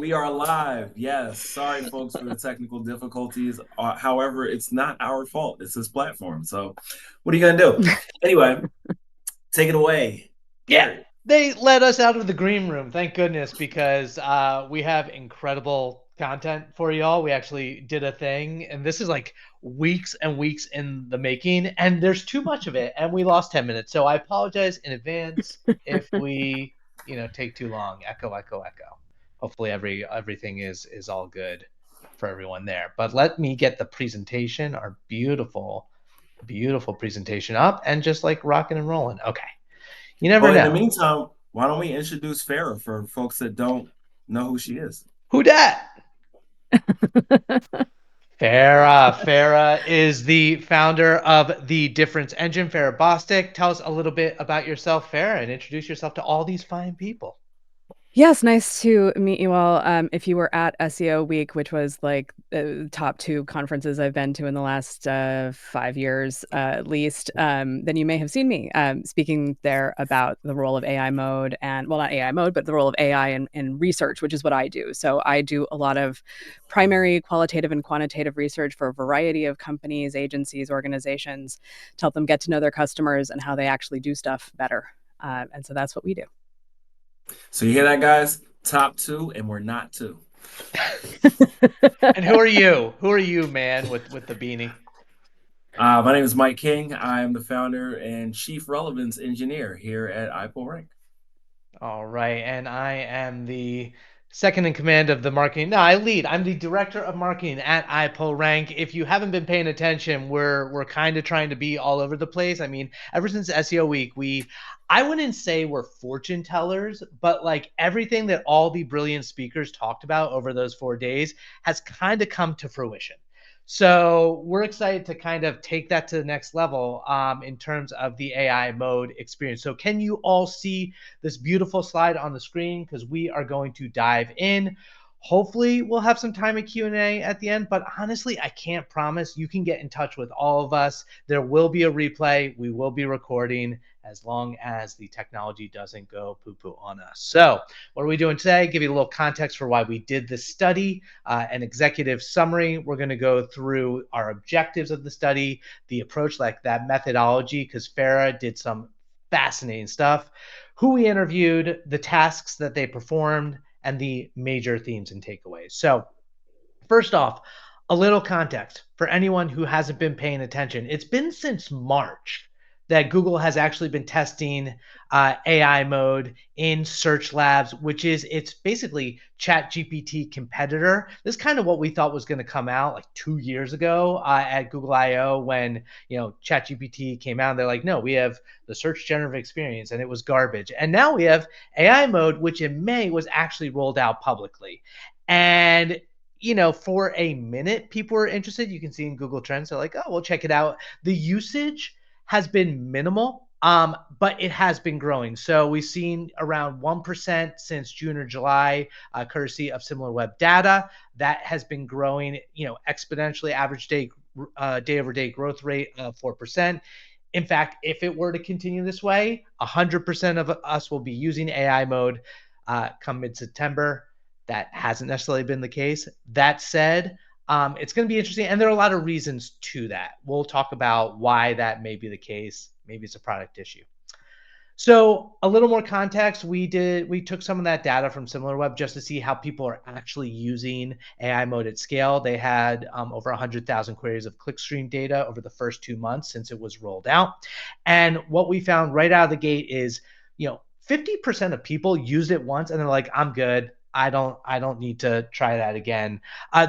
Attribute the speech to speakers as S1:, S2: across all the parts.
S1: We are live. Yes. Sorry, folks, for the technical difficulties. However, it's not our fault. It's this platform. So, what are you going to do? Anyway, take it away,
S2: Yeah,
S1: Garrett.
S2: they let us out of the green room, thank goodness, because we have incredible content for y'all. We actually did a thing, and this is like weeks and weeks in the making, and there's too much of it, and we lost 10 minutes. So I apologize in advance if we, take too long. Echo, echo, echo. Hopefully everything is all good for everyone there. But let me get the presentation, our beautiful, beautiful presentation up and just like rocking and rolling. Okay. You never
S1: Well, in the
S2: know.
S1: meantime, why don't we introduce Farrah for folks that don't know who she is?
S2: Who dat? Farrah is the founder of the Difference Engine. Farrah Bostic, tell us a little bit about yourself, Farrah, and introduce yourself to all these fine people.
S3: Yes, nice to meet you all. If you were at SEO Week, which was like the top two conferences I've been to in the last 5 years at least, then you may have seen me speaking there about the role of AI mode and, well, not AI mode, but the role of AI in research, which is what I do. So I do a lot of primary qualitative and quantitative research for a variety of companies, agencies, organizations to help them get to know their customers and how they actually do stuff better. And so that's what we do.
S1: So, you hear that, guys? Top two, and we're not two.
S2: And who are you? Who are you, man, with the beanie?
S1: My name is Mike King. I am the founder and chief relevance engineer here at iPullRank.
S2: All right, and I am the second in command of the marketing. No, I lead. I'm the director of marketing at iPullRank. If you haven't been paying attention, we're kind of trying to be all over the place. I mean, ever since SEO week, I wouldn't say we're fortune tellers, but like everything that all the brilliant speakers talked about over those 4 days has kind of come to fruition. So we're excited to kind of take that to the next level in terms of the AI mode experience. So can you all see this beautiful slide on the screen? Because we are going to dive in. Hopefully we'll have some time at Q&A at the end, but honestly, I can't promise. You can get in touch with all of us. There will be a replay. We will be recording as long as the technology doesn't go poo-poo on us. So what are we doing today? Give you a little context for why we did this study, an executive summary. We're going to go through our objectives of the study, the approach, like that methodology, because Farrah did some fascinating stuff, who we interviewed, the tasks that they performed, and the major themes and takeaways. So, first off, a little context for anyone who hasn't been paying attention. It's been since March that Google has actually been testing AI mode in Search Labs, which is it's basically ChatGPT competitor. This is kind of what we thought was going to come out like 2 years ago at Google I/O when ChatGPT came out. They're like, no, we have the search generative experience, and it was garbage. And now we have AI mode, which in May was actually rolled out publicly. And for a minute, people were interested. You can see in Google Trends, they're like, oh, we'll check it out. The usage has been minimal, but it has been growing. So we've seen around 1% since June or July, courtesy of SimilarWeb data. That has been growing, exponentially, average day over day growth rate of 4%. In fact, if it were to continue this way, 100% of us will be using AI mode come mid September. That hasn't necessarily been the case. That said, it's going to be interesting. And there are a lot of reasons to that. We'll talk about why that may be the case. Maybe it's a product issue. So a little more context, we took some of that data from SimilarWeb just to see how people are actually using AI mode at scale. They had over 100,000 queries of clickstream data over the first 2 months since it was rolled out. And what we found right out of the gate is, 50% of people used it once and they're like, I'm good. I don't need to try that again.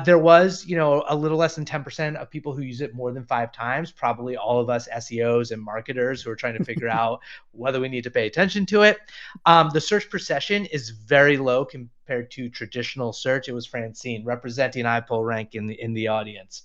S2: There was, a little less than 10% of people who use it more than 5 times, probably all of us SEOs and marketers who are trying to figure out whether we need to pay attention to it. The search per session is very low compared to traditional search. It was Francine representing iPullRank in the audience.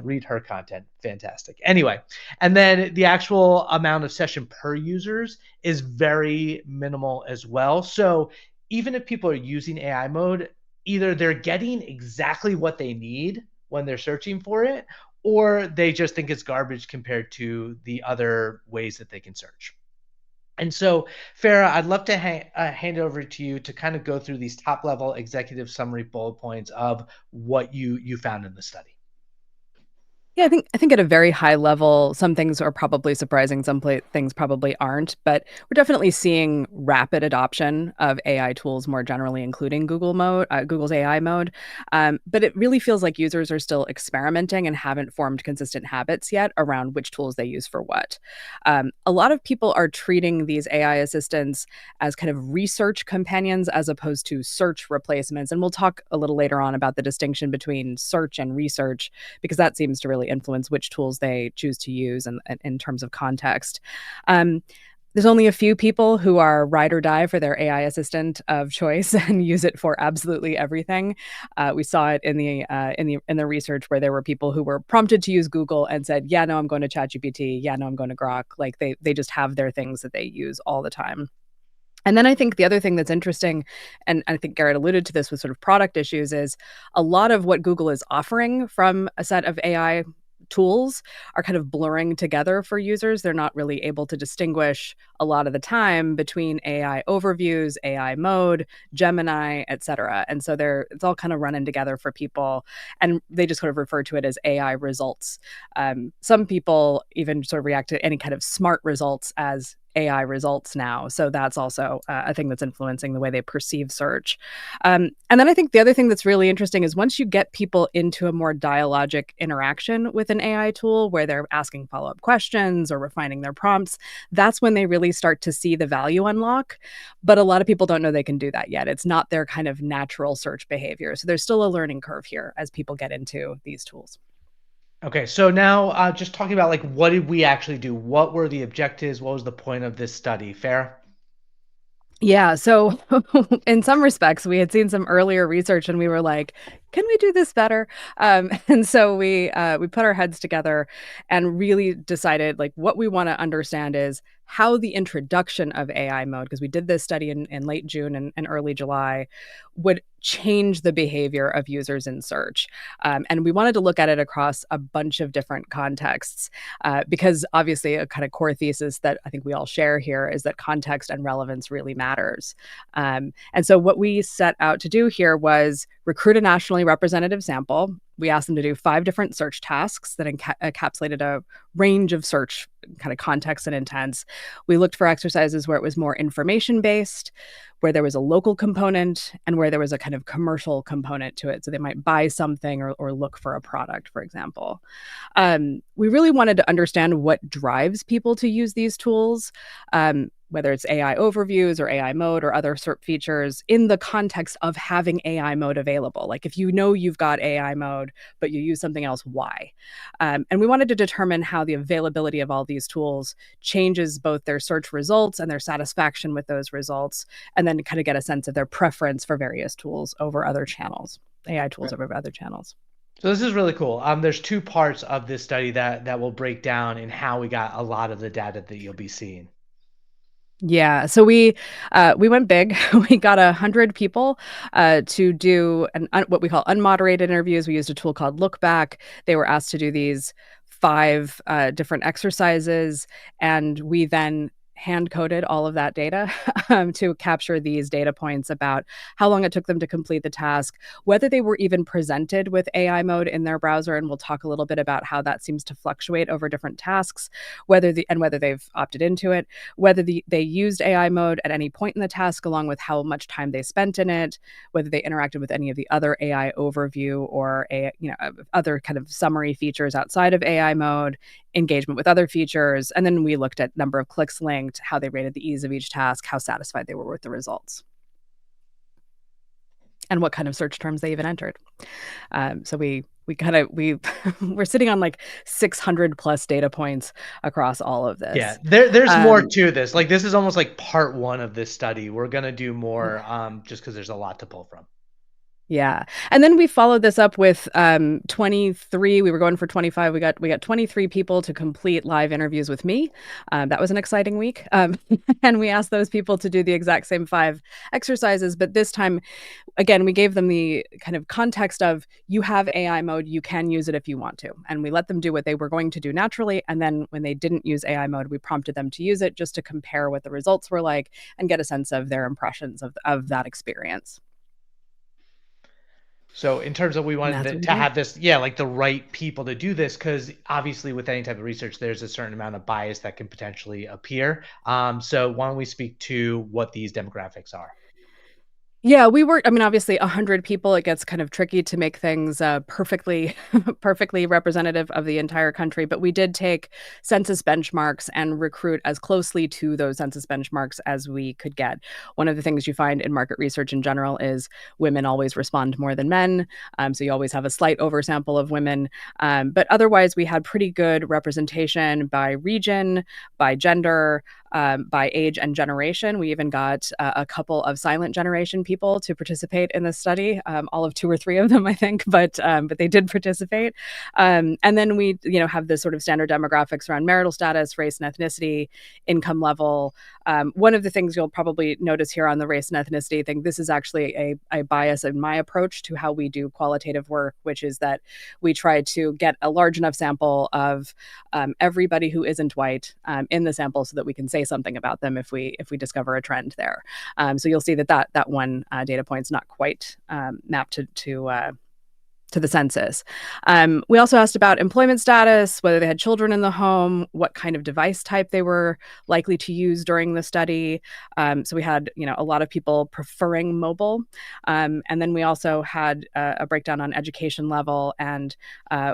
S2: Read her content. Fantastic. Anyway, and then the actual amount of session per users is very minimal as well. So even if people are using AI mode, either they're getting exactly what they need when they're searching for it, or they just think it's garbage compared to the other ways that they can search. And so, Farrah, I'd love to hand it over to you to kind of go through these top level executive summary bullet points of what you found in the study.
S3: Yeah, I think at a very high level, some things are probably surprising, things probably aren't, but we're definitely seeing rapid adoption of AI tools more generally, including Google's AI mode. But it really feels like users are still experimenting and haven't formed consistent habits yet around which tools they use for what. A lot of people are treating these AI assistants as kind of research companions as opposed to search replacements, and we'll talk a little later on about the distinction between search and research because that seems to really influence which tools they choose to use and in terms of context. Um, there's only a few people who are ride or die for their AI assistant of choice and use it for absolutely everything. We saw it in the research where there were people who were prompted to use Google and said, "Yeah, no, I'm going to ChatGPT. Yeah, no, I'm going to Grok." Like they just have their things that they use all the time. And then I think the other thing that's interesting, and I think Garrett alluded to this with sort of product issues, is a lot of what Google is offering from a set of AI tools are kind of blurring together for users. They're not really able to distinguish a lot of the time between AI overviews, AI mode, Gemini, et cetera. And so it's all kind of running together for people. And they just sort of refer to it as AI results. Some people even sort of react to any kind of smart results as AI results now. So that's also a thing that's influencing the way they perceive search. And then I think the other thing that's really interesting is once you get people into a more dialogic interaction with an AI tool where they're asking follow up questions or refining their prompts, that's when they really start to see the value unlock. But a lot of people don't know they can do that yet. It's not their kind of natural search behavior. So there's still a learning curve here as people get into these tools.
S2: Okay, so now just talking about like what did we actually do? What were the objectives? What was the point of this study? Fair?
S3: Yeah, so in some respects, we had seen some earlier research and we were like, can we do this better? And so we put our heads together and really decided like what we want to understand is how the introduction of AI mode, because we did this study in late June and early July, would change the behavior of users in search. And we wanted to look at it across a bunch of different contexts because obviously a kind of core thesis that I think we all share here is that context and relevance really matters. And so what we set out to do here was recruit a nationally representative sample. We asked them to do 5 different search tasks that encapsulated a range of search kind of context and intents. We looked for exercises where it was more information based, where there was a local component, and where there was a kind of commercial component to it. So they might buy something or look for a product, for example. We really wanted to understand what drives people to use these tools. Whether it's AI overviews or AI mode or other SERP features in the context of having AI mode available. Like if you know you've got AI mode, but you use something else, why? And we wanted to determine how the availability of all these tools changes both their search results and their satisfaction with those results, and then kind of get a sense of their preference for various tools over other channels, AI tools over other channels.
S2: So this is really cool. There's 2 parts of this study that will break down in how we got a lot of the data that you'll be seeing.
S3: Yeah, so we went big. We got 100 people to do what we call unmoderated interviews. We used a tool called Look Back. They were asked to do these 5 different exercises, and we then hand coded all of that data to capture these data points about how long it took them to complete the task, whether they were even presented with AI mode in their browser, and we'll talk a little bit about how that seems to fluctuate over different tasks, whether they've opted into it, whether they used AI mode at any point in the task, along with how much time they spent in it, whether they interacted with any of the other AI overview or other kind of summary features outside of AI mode, engagement with other features, and then we looked at number of clicks linked, how they rated the ease of each task, how satisfied they were with the results, and what kind of search terms they even entered. So we're sitting on like 600 plus data points across all of
S2: Yeah,
S3: this.
S2: there's more to this. Like this is almost like part 1 of this study. We're gonna do more just because there's a lot to pull from.
S3: Yeah. And then we followed this up with 23. We were going for 25. We got 23 people to complete live interviews with me. That was an exciting week. And we asked those people to do the exact same 5 exercises, but this time, again, we gave them the kind of context of, you have AI mode, you can use it if you want to. And we let them do what they were going to do naturally. And then when they didn't use AI mode, we prompted them to use it just to compare what the results were like and get a sense of their impressions of that experience.
S2: So in terms of, we
S3: And
S2: wanted
S3: that's what we
S2: to
S3: did.
S2: have this, yeah, like the right people to do this, because obviously with any type of research, there's a certain amount of bias that can potentially appear. So why don't we speak to what these demographics are?
S3: Yeah, we were, I mean, obviously 100 people, it gets kind of tricky to make things perfectly perfectly representative of the entire country, but we did take census benchmarks and recruit as closely to those census benchmarks as we could get. One of the things you find in market research in general is women always respond more than men, so you always have a slight oversample of women, but otherwise we had pretty good representation by region, by gender, by age and generation. We even got a couple of silent generation people to participate in this study, all of 2 or 3 of them, I think, but they did participate. And then we, have the sort of standard demographics around marital status, race and ethnicity, income level. One of the things you'll probably notice here on the race and ethnicity thing, this is actually a bias in my approach to how we do qualitative work, which is that we try to get a large enough sample of everybody who isn't white in the sample so that we can say something about them if we discover a trend there. So you'll see that one data point is not quite mapped to the census. We also asked about employment status, whether they had children in the home, what kind of device type they were likely to use during the study. So we had, a lot of people preferring mobile. And then we also had a breakdown on education level and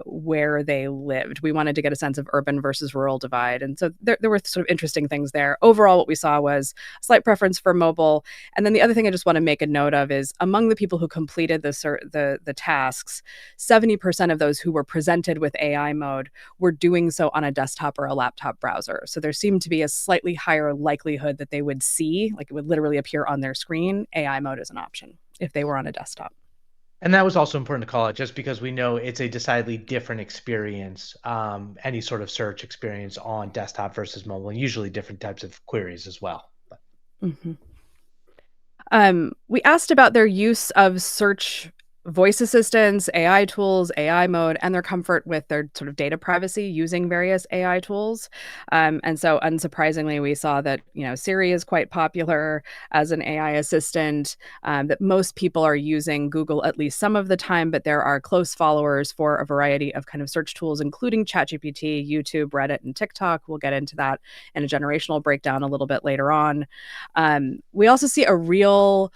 S3: where they lived. We wanted to get a sense of urban versus rural divide. And so there were sort of interesting things there. Overall, what we saw was a slight preference for mobile. And then the other thing I just want to make a note of is, among the people who completed the tasks, 70% of those who were presented with AI mode were doing so on a desktop or a laptop browser. So there seemed to be a slightly higher likelihood that they would see, like it would literally appear on their screen, AI mode as an option if they were on a desktop.
S2: And that was also important to call out, just because we know it's a decidedly different experience, any sort of search experience on desktop versus mobile, and usually different types of queries as well.
S3: Mm-hmm. We asked about their use of search voice assistants, AI tools, AI mode, and their comfort with their sort of data privacy using various AI tools. And so, unsurprisingly, we saw that Siri is quite popular as an AI assistant. That most people are using Google at least some of the time, but there are close followers for a variety of kind of search tools, including ChatGPT, YouTube, Reddit, and TikTok. We'll get into that in a generational breakdown a little bit later on. We also see a real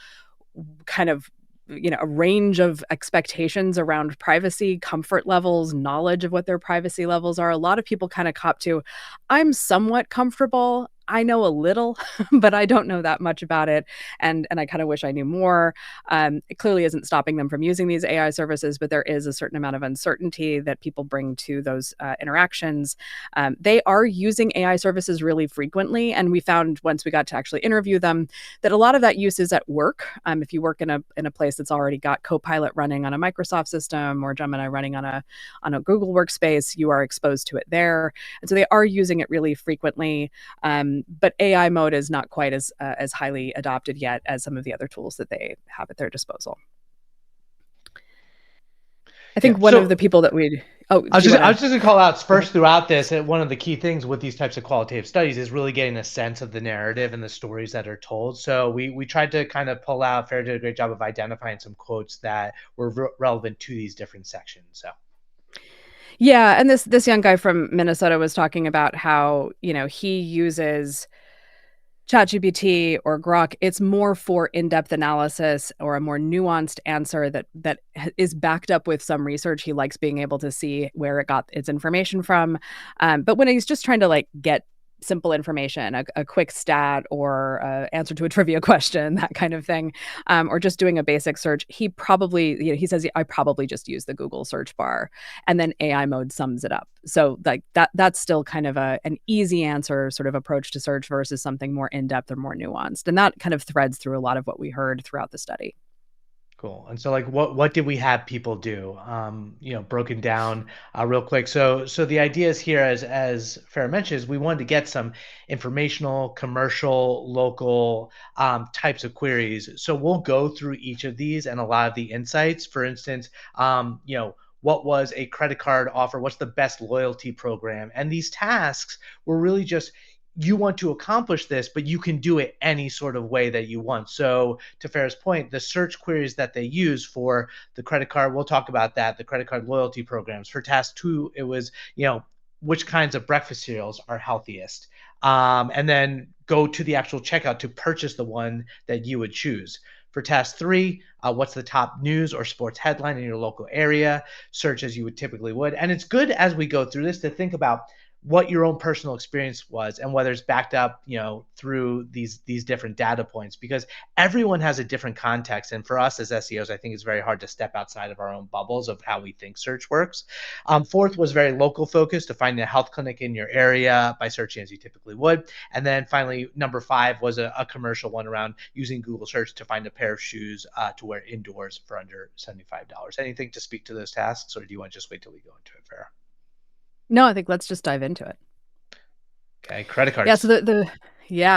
S3: kind of a range of expectations around privacy, comfort levels, knowledge of what their privacy levels are. A lot of people kind of cop to, I'm somewhat comfortable. I know a little, but I don't know that much about it. And I kind of wish I knew more. It clearly isn't stopping them from using these AI services, but there is a certain amount of uncertainty that people bring to those interactions. They are using AI services really frequently. And we found, once we got to actually interview them, that a lot of that use is at work. If you work in a place that's already got Copilot running on a Microsoft system or Gemini running on a Google workspace, you are exposed to it there. And so they are using it really frequently. But AI mode is not quite as highly adopted yet as some of the other tools that they have at their disposal. I think one of the people that
S2: I was just going to call out first throughout this. One of the key things with these types of qualitative studies is really getting a sense of the narrative and the stories that are told. So we tried to kind of pull out, Farrah did a great job of identifying some quotes that were relevant to these different sections. So.
S3: Yeah, and this young guy from Minnesota was talking about how, he uses ChatGPT or Grok. It's more for in-depth analysis or a more nuanced answer that is backed up with some research. He likes being able to see where it got its information from. But when he's just trying to get simple information, a quick stat or answer to a trivia question, that kind of thing, or just doing a basic search, he probably, he says, I probably just use the Google search bar, and then AI mode sums it up. So that's still kind of an easy answer sort of approach to search versus something more in-depth or more nuanced. And that kind of threads through a lot of what we heard throughout the study.
S2: Cool. And so like what did we have people do? Broken down real quick. So the ideas here, as Farrah mentioned, is we wanted to get some informational, commercial, local types of queries. So we'll go through each of these and a lot of the insights. For instance, what was a credit card offer? What's the best loyalty program? And these tasks were really just, you want to accomplish this, but you can do it any sort of way that you want. So to Farrah's point, the search queries that they use for the credit card, we'll talk about that, the credit card loyalty programs. For task 2, it was, which kinds of breakfast cereals are healthiest? And then go to the actual checkout to purchase the one that you would choose. For task 3, what's the top news or sports headline in your local area? Search as you would typically would. And it's good as we go through this to think about what your own personal experience was and whether it's backed up, through these different data points, because everyone has a different context. And for us as SEOs, I think it's very hard to step outside of our own bubbles of how we think search works. Fourth was very local focused, to find a health clinic in your area by searching as you typically would. And then finally, number 5 was a commercial one around using Google search to find a pair of shoes to wear indoors for under $75. Anything to speak to those tasks, or do you want to just wait till we go into it, Farrah?
S3: No, I think let's just dive into it.
S2: Okay, credit cards.
S3: Yeah,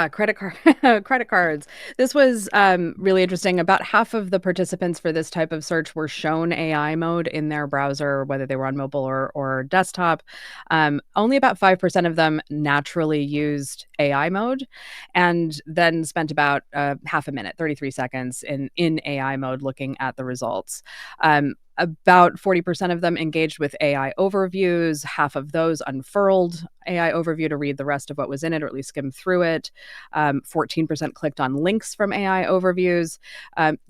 S3: so credit cards. This was really interesting. About half of the participants for this type of search were shown AI mode in their browser, whether they were on mobile or desktop. Only about 5% of them naturally used AI mode, and then spent about half a minute, 33 seconds in AI mode looking at the results. About 40% of them engaged with AI overviews. Half of those unfurled AI overview to read the rest of what was in it, or at least skim through it. 14% clicked on links from AI overviews.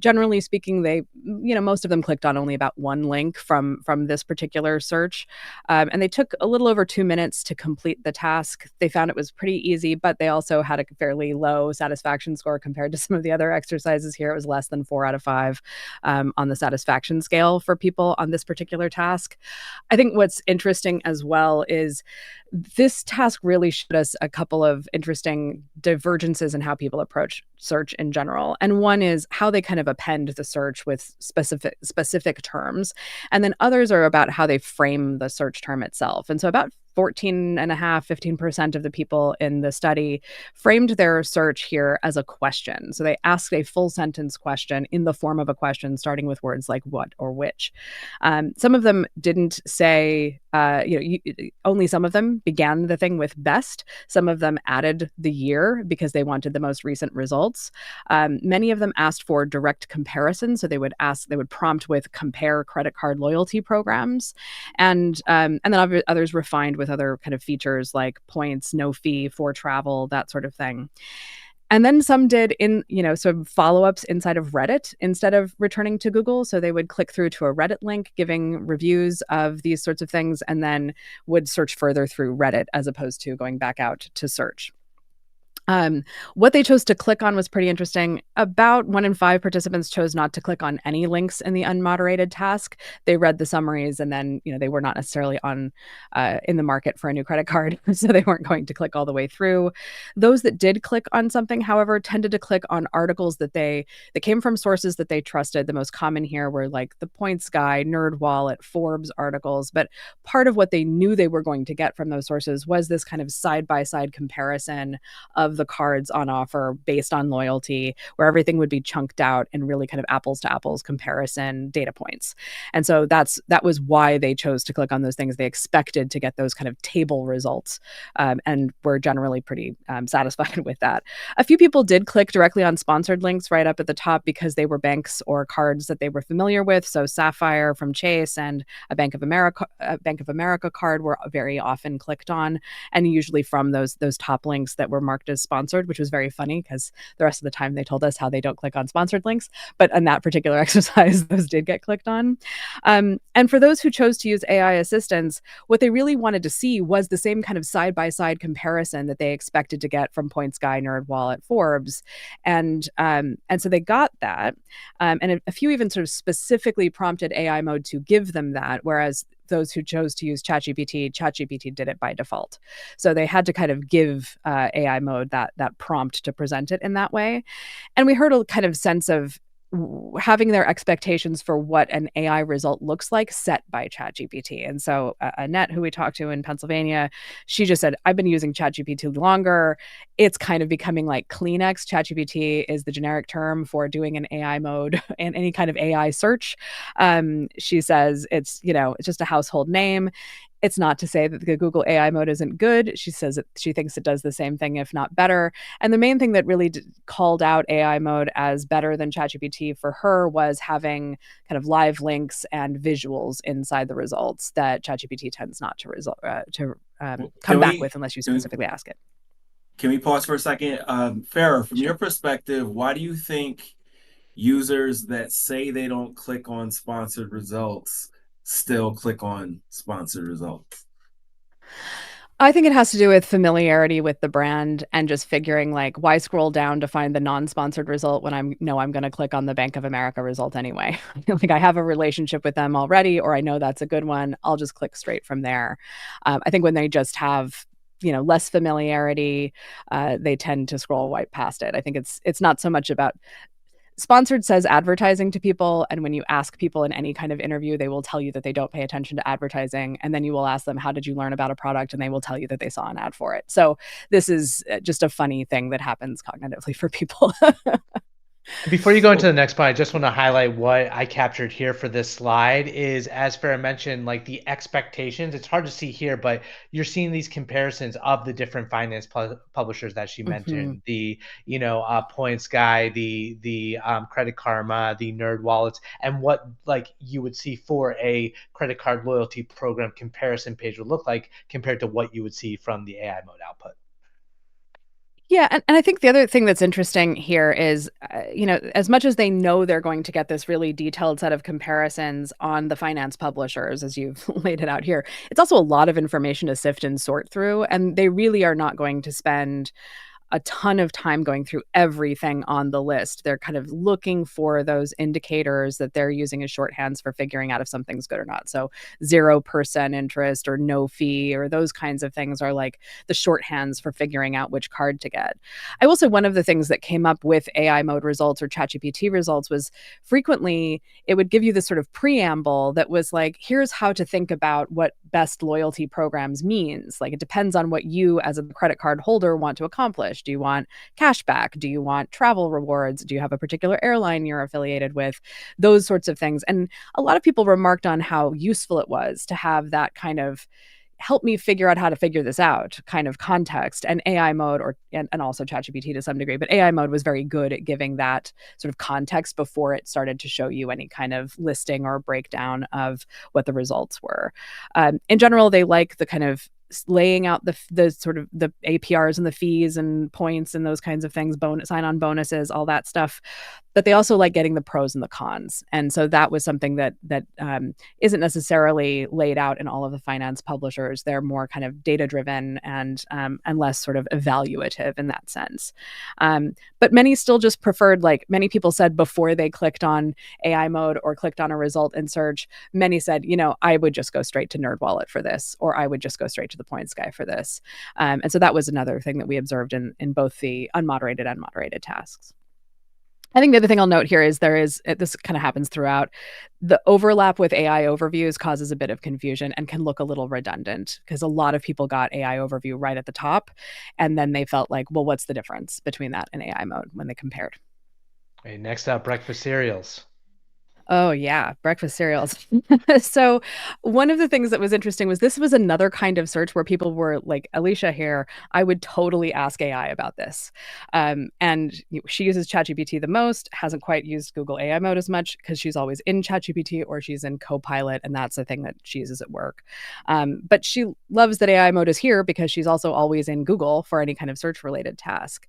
S3: Generally speaking, most of them clicked on only about one link from this particular search. And they took a little over 2 minutes to complete the task. They found it was pretty easy, but they also had a fairly low satisfaction score compared to some of the other exercises here. It was less than 4 out of 5 on the satisfaction scale for people on this particular task. I think what's interesting as well is this task really showed us a couple of interesting divergences in how people approach search in general. And one is how they kind of append the search with specific terms. And then others are about how they frame the search term itself. And so about 15% of the people in the study framed their search here as a question. So they asked a full sentence question in the form of a question, starting with words like what or which. Some of them didn't say, only some of them began the thing with best. Some of them added the year because they wanted the most recent results. Many of them asked for direct comparison. So they would prompt with compare credit card loyalty programs. And then others refined with other kind of features like points, no fee for travel, that sort of thing. And then some did some follow-ups inside of Reddit instead of returning to Google. So they would click through to a Reddit link giving reviews of these sorts of things, and then would search further through Reddit as opposed to going back out to search. What they chose to click on was pretty interesting. About 1 in 5 participants chose not to click on any links in the unmoderated task. They read the summaries, and then they were not necessarily in the market for a new credit card, so they weren't going to click all the way through. Those that did click on something, however, tended to click on articles that came from sources that they trusted. The most common here were like the Points Guy, NerdWallet, Forbes articles. But part of what they knew they were going to get from those sources was this kind of side-by-side comparison of the cards on offer based on loyalty, where everything would be chunked out and really kind of apples to apples comparison data points. And so that was why they chose to click on those things. They expected to get those kind of table results, and were generally pretty satisfied with that. A few people did click directly on sponsored links right up at the top because they were banks or cards that they were familiar with. So Sapphire from Chase and a Bank of America card were very often clicked on, and usually from those top links that were marked as sponsored, which was very funny because the rest of the time they told us how they don't click on sponsored links. But in that particular exercise, those did get clicked on. And for those who chose to use AI assistants, what they really wanted to see was the same kind of side-by-side comparison that they expected to get from Points Guy, NerdWallet, Forbes. And so they got that. And a few even sort of specifically prompted AI mode to give them that, whereas those who chose to use ChatGPT did it by default. So they had to kind of give AI mode that prompt to present it in that way. And we heard a kind of sense of having their expectations for what an AI result looks like set by ChatGPT. And so Annette, who we talked to in Pennsylvania, she just said, I've been using ChatGPT longer. It's kind of becoming like Kleenex. ChatGPT is the generic term for doing an AI mode and any kind of AI search. She says it's just a household name. It's not to say that the Google AI mode isn't good. She says that she thinks it does the same thing, if not better. And the main thing that really called out AI mode as better than ChatGPT for her was having kind of live links and visuals inside the results that ChatGPT tends not to come
S1: Can
S3: back
S1: we
S3: with unless you
S1: can we
S3: specifically ask it.
S1: can we pause for a second? Farrah, from your
S3: Sure.
S1: perspective, why do you think users that say they don't click on sponsored results still click on sponsored results?
S3: I think it has to do with familiarity with the brand and just figuring like why scroll down to find the non-sponsored result when I'm going to click on the Bank of America result anyway. Like I have a relationship with them already, or I know that's a good one. I'll just click straight from there. I think when they just have less familiarity, they tend to scroll right past it. I think it's not so much about sponsored says advertising to people, and when you ask people in any kind of interview, they will tell you that they don't pay attention to advertising, and then you will ask them, how did you learn about a product, and they will tell you that they saw an ad for it. So this is just a funny thing that happens cognitively for people.
S2: Before you go into
S1: Well,
S2: the next point, I just want to highlight what I captured here for this slide is, as Farrah mentioned, like the expectations. It's hard to see here, but you're seeing these comparisons of the different finance publishers that she
S3: Mm-hmm.
S2: mentioned, the Points Guy, the Credit Karma, the Nerd Wallets, and what like you would see for a credit card loyalty program comparison page would look like compared to what you would see from the AI mode output.
S3: Yeah, and I think the other thing that's interesting here is, as much as they know they're going to get this really detailed set of comparisons on the finance publishers, as you've laid it out here, it's also a lot of information to sift and sort through, and they really are not going to spend a ton of time going through everything on the list. They're kind of looking for those indicators that they're using as shorthands for figuring out if something's good or not. So 0% interest or no fee or those kinds of things are like the shorthands for figuring out which card to get. I will say one of the things that came up with AI mode results or ChatGPT results was frequently it would give you this sort of preamble that was like, here's how to think about what best loyalty programs means. Like it depends on what you as a credit card holder want to accomplish. Do you want cash back? Do you want travel rewards? Do you have a particular airline you're affiliated with? Those sorts of things. And a lot of people remarked on how useful it was to have that kind of help me figure out how to figure this out kind of context. And AI mode and also ChatGPT to some degree, but AI mode was very good at giving that sort of context before it started to show you any kind of listing or breakdown of what the results were. In general, they like the kind of laying out the sort of the APRs and the fees and points and those kinds of things, sign on bonuses, all that stuff. But they also like getting the pros and the cons. And so that was something that isn't necessarily laid out in all of the finance publishers. They're more kind of data driven and less sort of evaluative in that sense. But many still just preferred, like many people said before they clicked on AI mode or clicked on a result in search, many said, I would just go straight to NerdWallet for this, or I would just go straight to the Points Guy for this. And so that was another thing that we observed in both the unmoderated and moderated tasks. I think the other thing I'll note here is this kind of happens throughout. The overlap with AI overviews causes a bit of confusion and can look a little redundant because a lot of people got AI overview right at the top. And then they felt like, well, what's the difference between that and AI mode when they compared?
S2: Okay, next up, breakfast cereals.
S3: Oh yeah, breakfast cereals. So one of the things that was interesting was this was another kind of search where people were like, Alicia here, I would totally ask AI about this. And she uses ChatGPT the most, hasn't quite used Google AI mode as much because she's always in ChatGPT or she's in Copilot, and that's the thing that she uses at work. But she loves that AI mode is here because she's also always in Google for any kind of search related task.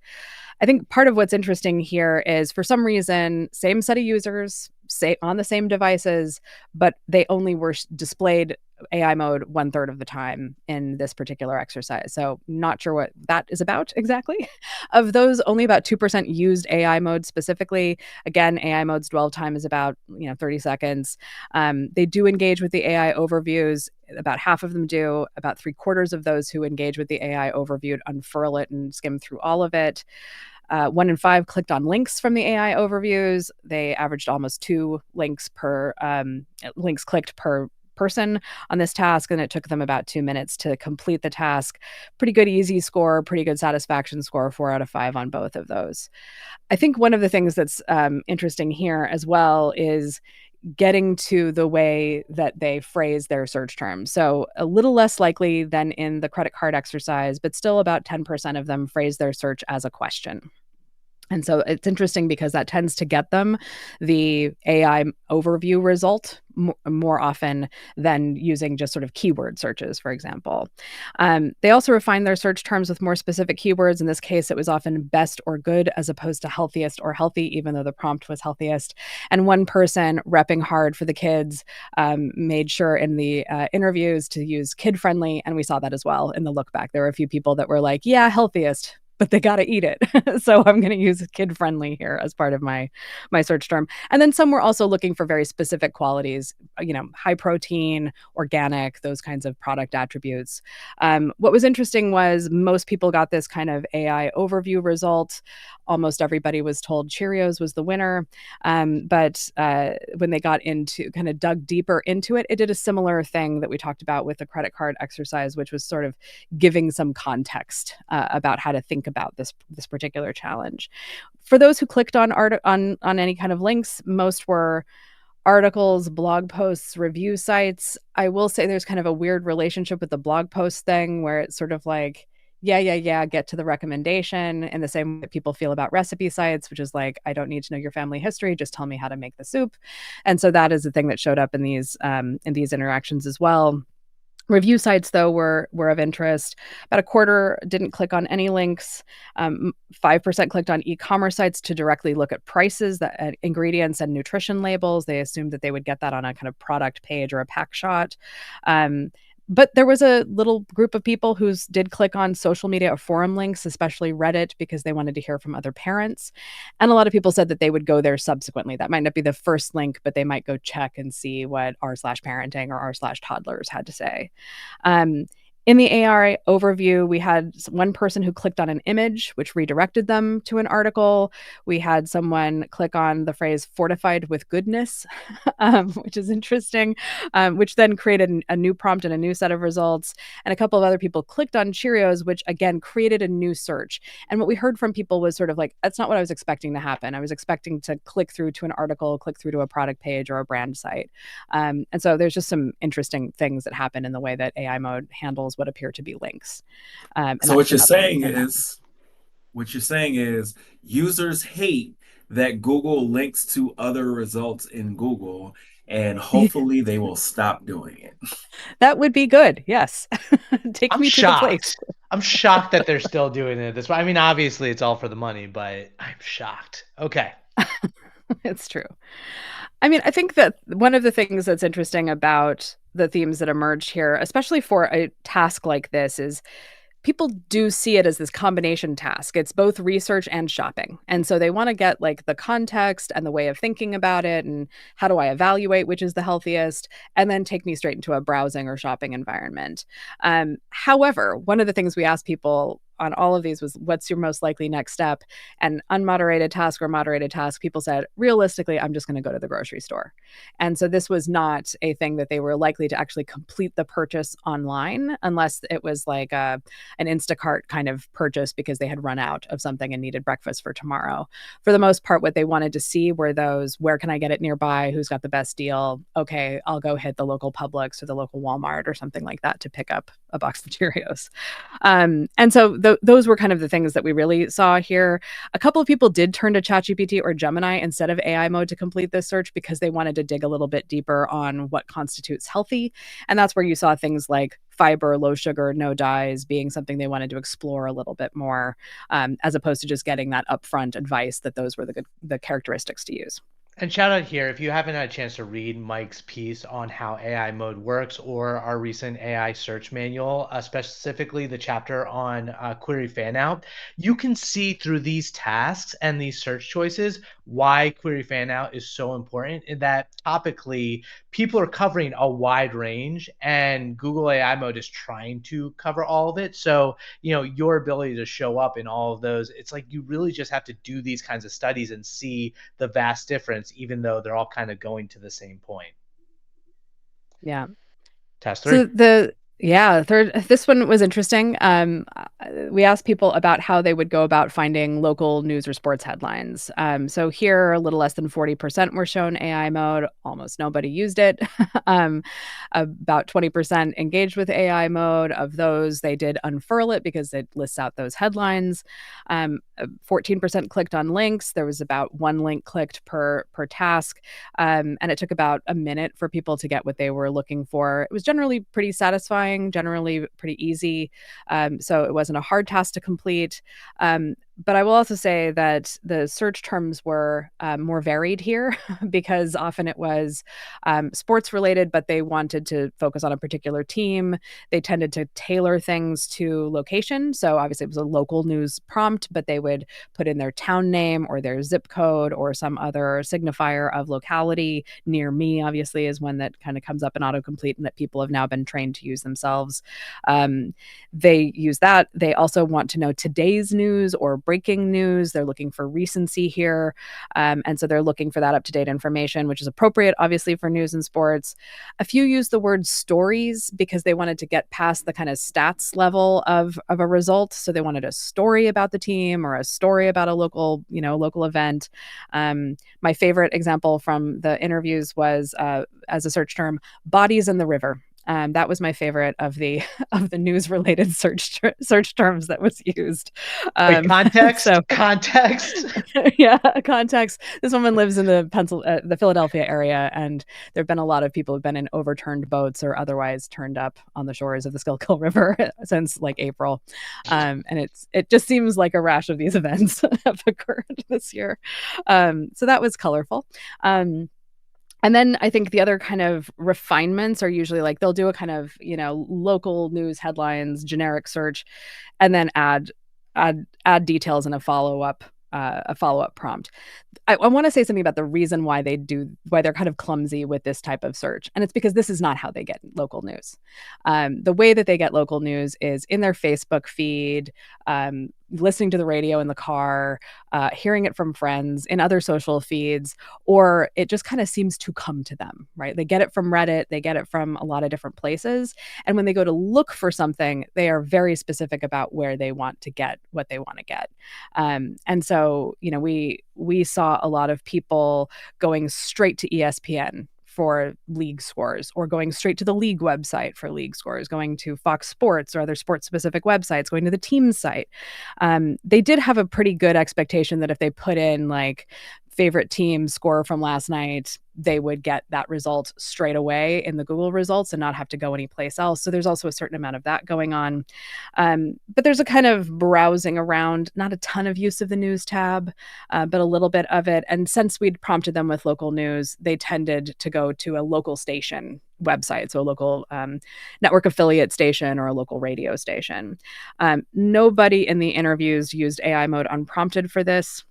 S3: I think part of what's interesting here is for some reason, same set of users, say on the same devices, but they only were displayed AI mode 1/3 of the time in this particular exercise. So not sure what that is about exactly. Of those, only about 2% used AI mode specifically. Again, AI mode's dwell time is about 30 seconds. They do engage with the AI overviews. About half of them do. About 3/4 of those who engage with the AI overview unfurl it and skim through all of it. 1 in 5 clicked on links from the AI overviews. They averaged almost 2 links clicked per person on this task, and it took them about 2 minutes to complete the task. Pretty good easy score, pretty good satisfaction score, 4 out of 5 on both of those. I think one of the things that's interesting here as well is getting to the way that they phrase their search terms. So a little less likely than in the credit card exercise, but still about 10% of them phrase their search as a question. And so it's interesting because that tends to get them the AI overview result more often than using just sort of keyword searches, for example. They also refine their search terms with more specific keywords. In this case, it was often best or good as opposed to healthiest or healthy, even though the prompt was healthiest. And one person repping hard for the kids made sure in the interviews to use kid friendly. And we saw that as well in the look back. There were a few people that were like, yeah, healthiest, but they got to eat it. So I'm going to use kid friendly here as part of my search term. And then some were also looking for very specific qualities, high protein, organic, those kinds of product attributes. What was interesting was most people got this kind of AI overview result. Almost everybody was told Cheerios was the winner. But when they got into kind of dug deeper into it, it did a similar thing that we talked about with the credit card exercise, which was sort of giving some context about how to think about this particular challenge. For those who clicked on any kind of links, most were articles, blog posts, review sites. I will say there's kind of a weird relationship with the blog post thing where it's sort of like, yeah, get to the recommendation, in the same way that people feel about recipe sites, which is like, I don't need to know your family history, just tell me how to make the soup. And so that is the thing that showed up in these interactions as well. Review sites, though, were of interest. About a quarter didn't click on any links. 5% clicked on e-commerce sites to directly look at prices, ingredients, and nutrition labels. They assumed that they would get that on a kind of product page or a pack shot. But there was a little group of people who did click on social media or forum links, especially Reddit, because they wanted to hear from other parents. And a lot of people said that they would go there subsequently. That might not be the first link, but they might go check and see what r/parenting or r/toddlers had to say. In the AI overview, we had one person who clicked on an image, which redirected them to an article. We had someone click on the phrase fortified with goodness, which is interesting, which then created a new prompt and a new set of results. And a couple of other people clicked on Cheerios, which again created a new search. And what we heard from people was sort of like, that's not what I was expecting to happen. I was expecting to click through to an article, click through to a product page or a brand site. And so there's just some interesting things that happen in the way that AI mode handles what appear to be links.
S1: So what you're saying is users hate that Google links to other results in Google, and hopefully they will stop doing it.
S3: That would be good. Yes. Take
S2: I'm
S3: me to the place.
S2: shocked. I'm shocked that they're still doing it this way. I mean, obviously it's all for the money, but I'm shocked. Okay.
S3: It's true. I mean, I think that one of the things that's interesting about the themes that emerged here, especially for a task like this, is people do see it as this combination task. It's both research and shopping. And so they want to get like the context and the way of thinking about it and how do I evaluate which is the healthiest, and then take me straight into a browsing or shopping environment. However, one of the things we asked people on all of these was, what's your most likely next step? And unmoderated task or moderated task, people said, realistically, I'm just going to go to the grocery store. And so this was not a thing that they were likely to actually complete the purchase online, unless it was like an Instacart kind of purchase because they had run out of something and needed breakfast for tomorrow. For the most part, what they wanted to see were those, where can I get it nearby? Who's got the best deal? Okay, I'll go hit the local Publix or the local Walmart or something like that to pick up a box of Cheerios. And so those were kind of the things that we really saw here. A couple of people did turn to ChatGPT or Gemini instead of AI mode to complete this search because they wanted to dig a little bit deeper on what constitutes healthy. And that's where you saw things like fiber, low sugar, no dyes being something they wanted to explore a little bit more, as opposed to just getting that upfront advice that those were the characteristics to use.
S2: And shout out here, if you haven't had a chance to read Mike's piece on how AI mode works or our recent AI search manual, specifically the chapter on query fanout, you can see through these tasks and these search choices why query fanout is so important in that topically people are covering a wide range and Google AI mode is trying to cover all of it. So, your ability to show up in all of those, it's like you really just have to do these kinds of studies and see the vast difference, even though they're all kind of going to the same point.
S3: Yeah.
S2: Task three.
S3: So this one was interesting. We asked people about how they would go about finding local news or sports headlines. So here, a little less than 40% were shown AI mode. Almost nobody used it. About 20% engaged with AI mode. Of those, they did unfurl it because it lists out those headlines. 14% clicked on links. There was about one link clicked per task, and it took about a minute for people to get what they were looking for. It was generally pretty satisfying, generally pretty easy. So it wasn't a hard task to complete. But I will also say that the search terms were more varied here because often it was sports related, but they wanted to focus on a particular team. They tended to tailor things to location. So obviously it was a local news prompt, but they would put in their town name or their zip code or some other signifier of locality. Near me, obviously, is one that kind of comes up in autocomplete and that people have now been trained to use themselves. They use that. They also want to know today's news or breaking news. They're looking for recency here. And so they're looking for that up-to-date information, which is appropriate, obviously, for news and sports. A few use the word stories because they wanted to get past the kind of stats level of a result. So they wanted a story about the team or a story about a local event. My favorite example from the interviews was, as a search term, bodies in the river. That was my favorite of the news related search terms that was used.
S2: Wait, context?
S3: So
S2: context?
S3: yeah, context. This woman lives in the Philadelphia area, and there have been a lot of people who've been in overturned boats or otherwise turned up on the shores of the Schuylkill River since like April. And it just seems like a rash of these events have occurred this year. So that was colorful. And then I think the other kind of refinements are usually like they'll do a kind of, local news headlines, generic search, and then add details in a follow-up prompt. I want to say something about the reason why they're kind of clumsy with this type of search. And it's because this is not how they get local news. The way that they get local news is in their Facebook feed, listening to the radio in the car, hearing it from friends in other social feeds, or it just kind of seems to come to them, right? They get it from Reddit, they get it from a lot of different places. And when they go to look for something, they are very specific about where they want to get what they want to get. And so, we saw a lot of people going straight to ESPN for league scores, or going straight to the league website for league scores, going to Fox Sports or other sports specific websites, going to the team's site. They did have a pretty good expectation that if they put in like favorite team score from last night, they would get that result straight away in the Google results and not have to go anyplace else. So there's also a certain amount of that going on. But there's a kind of browsing around, not a ton of use of the news tab, but a little bit of it. And since we'd prompted them with local news, they tended to go to a local station website, so a local network affiliate station or a local radio station. Nobody in the interviews used AI mode unprompted for this.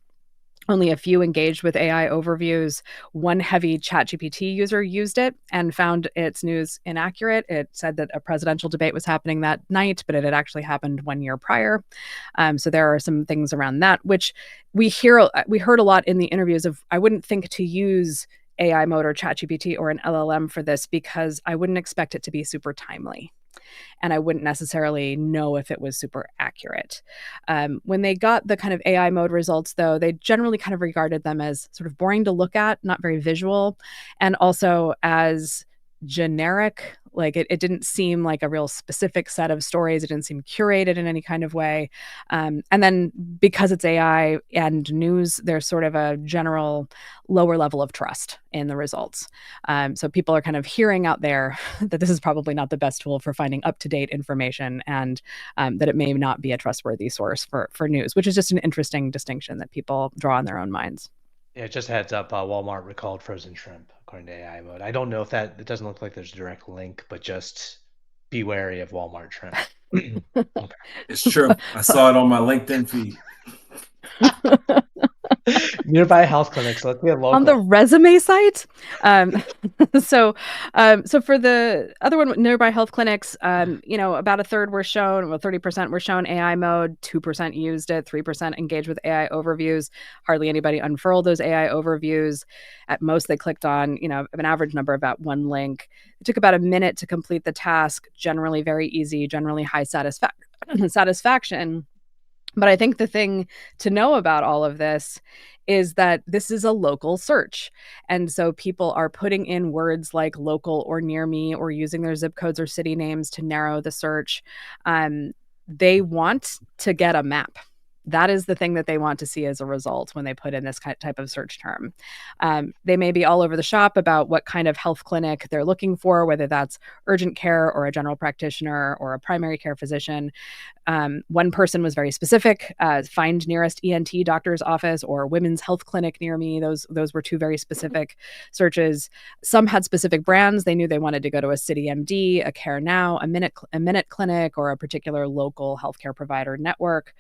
S3: Only a few engaged with AI overviews. One heavy ChatGPT user used it and found its news inaccurate. It said that a presidential debate was happening that night, but it had actually happened 1 year prior. So there are some things around that, which we heard a lot in the interviews of, I wouldn't think to use AI mode or ChatGPT or an LLM for this because I wouldn't expect it to be super timely. And I wouldn't necessarily know if it was super accurate. When they got the kind of AI mode results, though, they generally kind of regarded them as sort of boring to look at, not very visual, and also as generic. Like it didn't seem like a real specific set of stories. It didn't seem curated in any kind of way. And then because it's AI and news, there's sort of a general lower level of trust in the results. So people are kind of hearing out there that this is probably not the best tool for finding up-to-date information, and that it may not be a trustworthy source for news, which is just an interesting distinction that people draw in their own minds.
S2: Yeah, just a heads up, Walmart recalled frozen shrimp according to AI mode. I don't know if it doesn't look like there's a direct link, but just be wary of Walmart shrimp. Okay.
S1: It's true. I saw it on my LinkedIn feed.
S2: Nearby health clinics. Let's get
S3: On the
S2: local.
S3: resume site. Um, so for the other one, nearby health clinics, about a third were shown, well, 30% were shown AI mode, 2% used it, 3% engaged with AI overviews. Hardly anybody unfurled those AI overviews. At most, they clicked on, an average number, about one link. It took about a minute to complete the task, generally very easy, generally high satisfaction. But I think the thing to know about all of this is that this is a local search. And so people are putting in words like local or near me, or using their zip codes or city names to narrow the search. They want to get a map. That is the thing that they want to see as a result when they put in this type of search term. They may be all over the shop about what kind of health clinic they're looking for, whether that's urgent care or a general practitioner or a primary care physician. One person was very specific: find nearest ENT doctor's office or women's health clinic near me. Those were two very specific searches. Some had specific brands. They knew they wanted to go to a City MD, a Care Now, a Minute Clinic, or a particular local healthcare provider network.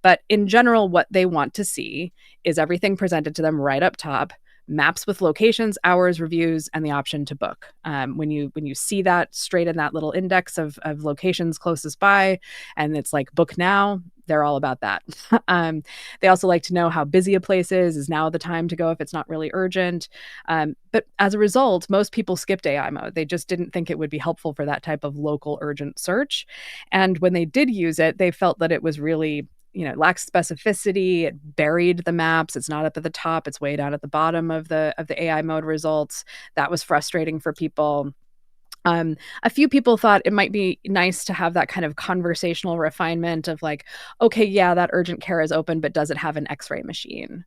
S3: But in general, what they want to see is everything presented to them right up top: maps with locations, hours, reviews, and the option to book. When you see that straight in that little index of locations closest by, and it's like book now, they're all about that. They also like to know how busy a place is now the time to go if it's not really urgent. But as a result, most people skipped AI mode. They just didn't think it would be helpful for that type of local urgent search. And when they did use it, they felt that it was really, it lacks specificity. It buried the maps. It's not up at the top. It's way down at the bottom of the AI mode results. That was frustrating for people. A few people thought it might be nice to have that kind of conversational refinement of like, okay, yeah, that urgent care is open, but does it have an X-ray machine?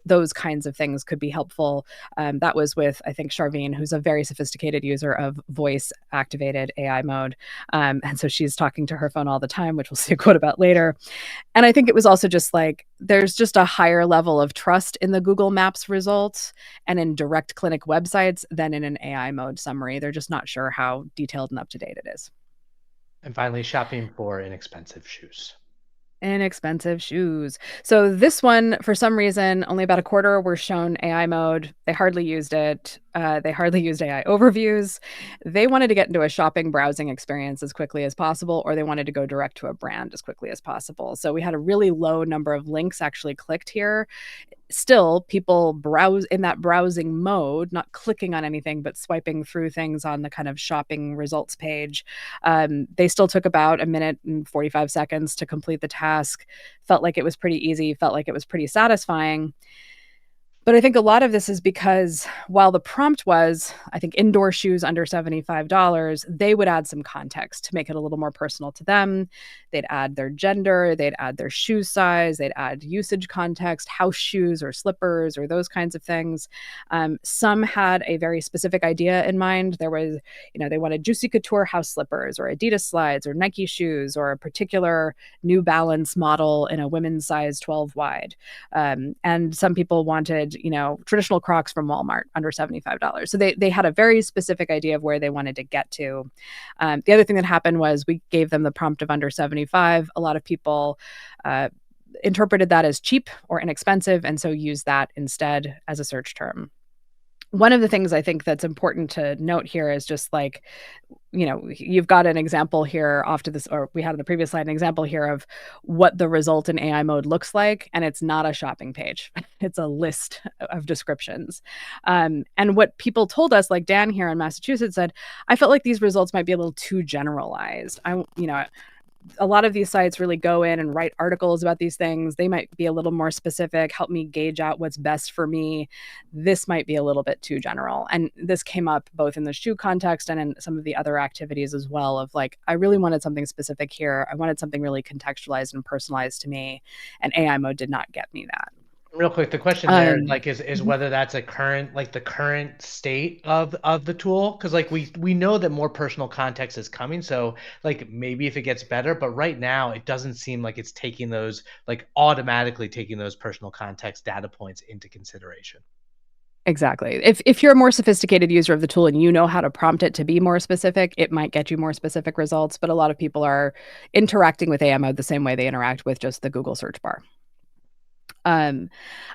S3: Those kinds of things could be helpful. That was with, I think, Charvine, who's a very sophisticated user of voice-activated AI mode. And so she's talking to her phone all the time, which we'll see a quote about later. And I think it was also just like, there's just a higher level of trust in the Google Maps results and in direct clinic websites than in an AI mode summary. They're just not sure how detailed and up to date it is.
S2: And finally, shopping for inexpensive shoes.
S3: Inexpensive shoes. So this one, for some reason, only about a quarter were shown AI mode. They hardly used it. They hardly used AI overviews. They wanted to get into a shopping browsing experience as quickly as possible, or they wanted to go direct to a brand as quickly as possible. So we had a really low number of links actually clicked here. Still, people browse in that browsing mode, not clicking on anything, but swiping through things on the kind of shopping results page. They still took about a minute and 45 seconds to complete the task. Felt like it was pretty easy, felt like it was pretty satisfying. But I think a lot of this is because while the prompt was, I think, indoor shoes under $75, they would add some context to make it a little more personal to them. They'd add their gender, they'd add their shoe size, they'd add usage context, house shoes or slippers or those kinds of things. Some had a very specific idea in mind. There was, they wanted Juicy Couture house slippers or Adidas slides or Nike shoes or a particular New Balance model in a women's size 12 wide. And some people wanted, traditional Crocs from Walmart under $75. So they had a very specific idea of where they wanted to get to. The other thing that happened was we gave them the prompt of under 75. A lot of people interpreted that as cheap or inexpensive, and so used that instead as a search term. One of the things I think that's important to note here is just like, you've got an example here off to this, or we had on the previous slide, an example here of what the result in AI mode looks like. And it's not a shopping page. It's a list of descriptions. And what people told us, like Dan here in Massachusetts said, I felt like these results might be a little too generalized. A lot of these sites really go in and write articles about these things. They might be a little more specific, help me gauge out what's best for me. This might be a little bit too general. And this came up both in the shoe context and in some of the other activities as well, of like, I really wanted something specific here. I wanted something really contextualized and personalized to me. And AI mode did not get me that.
S2: Real quick, the question there,
S3: Um,
S2: like, is
S3: mhm.
S2: whether that's a current, like the current state of the tool, because like we know that more personal context is coming, so like maybe if it gets better, but right now it doesn't seem like it's taking those, like automatically taking those personal context data points into consideration.
S3: Exactly. If you're a more sophisticated user of the tool and you know how to prompt it to be more specific, it might get you more specific results, but a lot of people are interacting with AI mode the same way they interact with just the Google search bar. Um,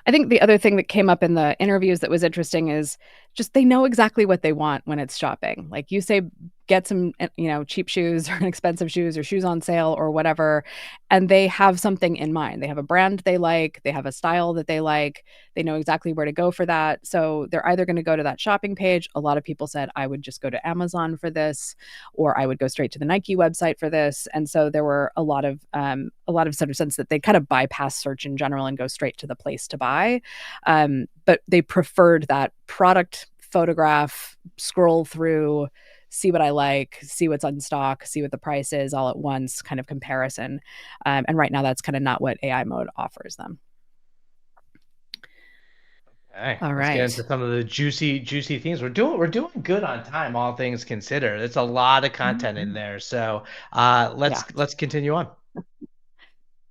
S3: I think the other thing that came up in the interviews that was interesting is just they know exactly what they want when it's shopping. Like you say, get some, cheap shoes or expensive shoes or shoes on sale or whatever, and they have something in mind. They have a brand they like, they have a style that they like, they know exactly where to go for that. So they're either going to go to that shopping page. A lot of people said, I would just go to Amazon for this, or I would go straight to the Nike website for this. And so there were a lot of sort of sense that they kind of bypass search in general and go straight to the place to buy. But they preferred that product photograph, scroll through, see what I like, see what's on stock, see what the price is all at once kind of comparison. And right now, that's kind of not what AI mode offers them.
S2: Okay,
S3: All
S2: let's get into
S3: right.
S2: some of the juicy things. We're doing good on time, all things considered. It's a lot of content in
S3: Mhm.
S2: there, so
S3: Yeah.
S2: let's continue on.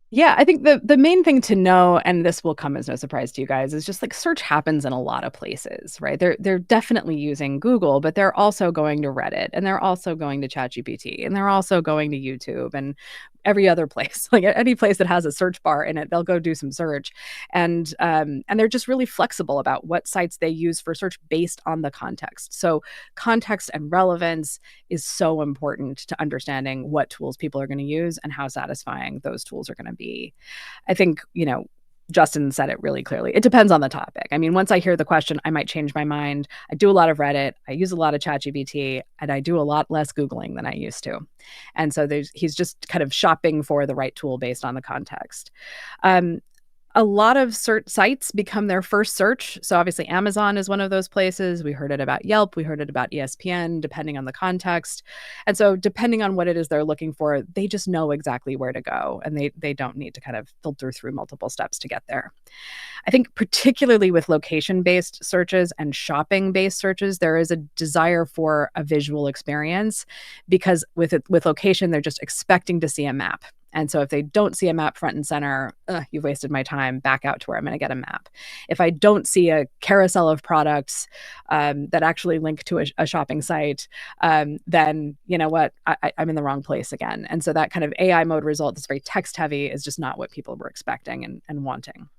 S3: Yeah, I think the main thing to know, and this will come as no surprise to you guys, is just like search happens in a lot of places, right? They're definitely using Google, but they're also going to Reddit and they're also going to ChatGPT and they're also going to YouTube and every other place. Like any place that has a search bar in it, they'll go do some search. And they're just really flexible about what sites they use for search based on the context. So context and relevance is so important to understanding what tools people are going to use and how satisfying those tools are going to be. I think, Justin said it really clearly. It depends on the topic. I mean, once I hear the question, I might change my mind. I do a lot of Reddit, I use a lot of ChatGPT, and I do a lot less Googling than I used to. And so he's just kind of shopping for the right tool based on the context. Um, a lot of search sites become their first search. So obviously Amazon is one of those places. We heard it about Yelp, we heard it about ESPN, depending on the context. And so depending on what it is they're looking for, they just know exactly where to go and they don't need to kind of filter through multiple steps to get there. I think particularly with location-based searches and shopping-based searches, there is a desire for a visual experience because with location, they're just expecting to see a map. And so if they don't see a map front and center, you've wasted my time, back out to where I'm going to get a map. If I don't see a carousel of products that actually link to a shopping site, then you know what? I'm in the wrong place again. And so that kind of AI mode result that's very text heavy is just not what people were expecting and wanting.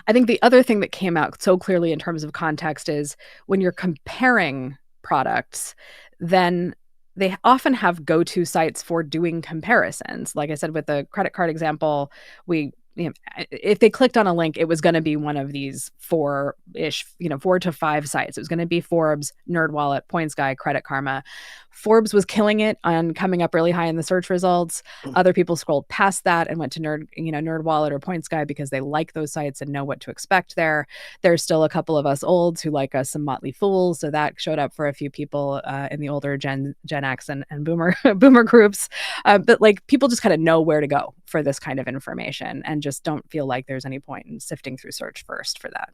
S3: I think the other thing that came out so clearly in terms of context is when you're comparing products, then they often have go-to sites for doing comparisons. Like I said, with the credit card example, if they clicked on a link, it was going to be one of these four-ish, 4 to 5 sites. It was going to be Forbes, NerdWallet, PointsGuy, Credit Karma. Forbes was killing it on coming up really high in the search results. Other people scrolled past that and went to NerdWallet or PointsGuy because they like those sites and know what to expect there. There's still a couple of us olds who like us some Motley Fools, so that showed up for a few people in the older Gen X and Boomer Boomer groups. But like people just kind of know where to go for this kind of information and just don't feel like there's any point in sifting through search first for that.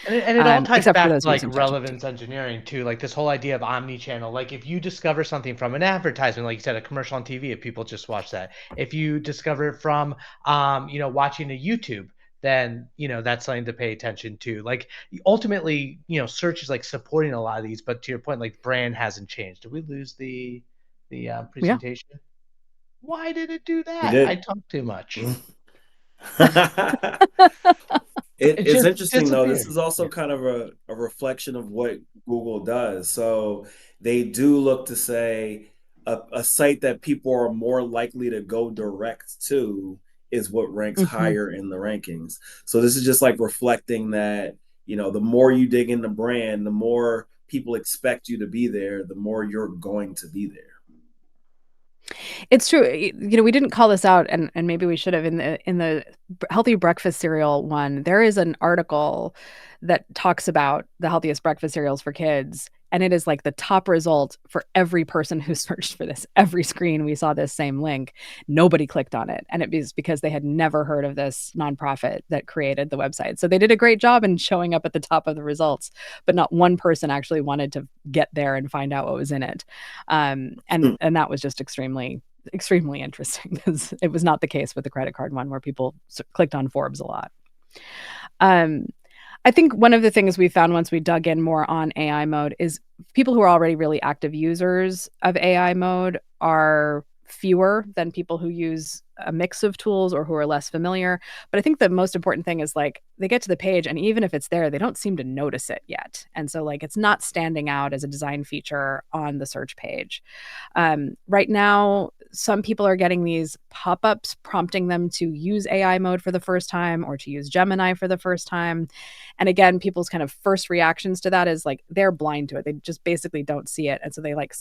S2: And it all ties
S3: Except for
S2: back
S3: those
S2: to like
S3: using ChatGPT.
S2: relevance engineering too, like this whole idea of omni-channel. Like if you discover something from an advertisement, like you said, a commercial on TV, if people just watch that. If you discover it from watching a YouTube, then that's something to pay attention to. Like ultimately, search is like supporting a lot of these, but to your point, like brand hasn't changed. Did we lose the
S3: Yeah.
S2: presentation? Why did it do
S1: We
S2: that? I
S1: did.
S2: talked too much. It
S1: It's
S2: just
S1: interesting though. This
S2: disappeared.
S1: is also
S2: Yeah.
S1: kind of a reflection of what Google does. So they do look to say a site that people are more likely to go direct to is what ranks
S3: Mhm.
S1: higher in the rankings. So this is just like reflecting that, the more you dig in the brand, the more people expect you to be there, the more you're going to be there.
S3: It's true. We didn't call this out, and maybe we should have in the healthy breakfast cereal one. There is an article that talks about the healthiest breakfast cereals for kids. And it is like the top result for every person who searched for this. Every screen we saw this same link. Nobody clicked on it. And it was because they had never heard of this nonprofit that created the website. So they did a great job in showing up at the top of the results, but not one person actually wanted to get there and find out what was in it. And that was just extremely interesting, because it was not the case with the credit card one, where people clicked on Forbes a lot. I think one of the things we found once we dug in more on AI mode is people who are already really active users of AI mode are fewer than people who use a mix of tools or who are less familiar. But I think the most important thing is, like, they get to the page, and even if it's there, they don't seem to notice it yet. And so, like, it's not standing out as a design feature on the search page. Right now, some people are getting these pop-ups prompting them to use AI mode for the first time or to use Gemini for the first time. And again, people's kind of first reactions to that is like they're blind to it. They just basically don't see it. And so they like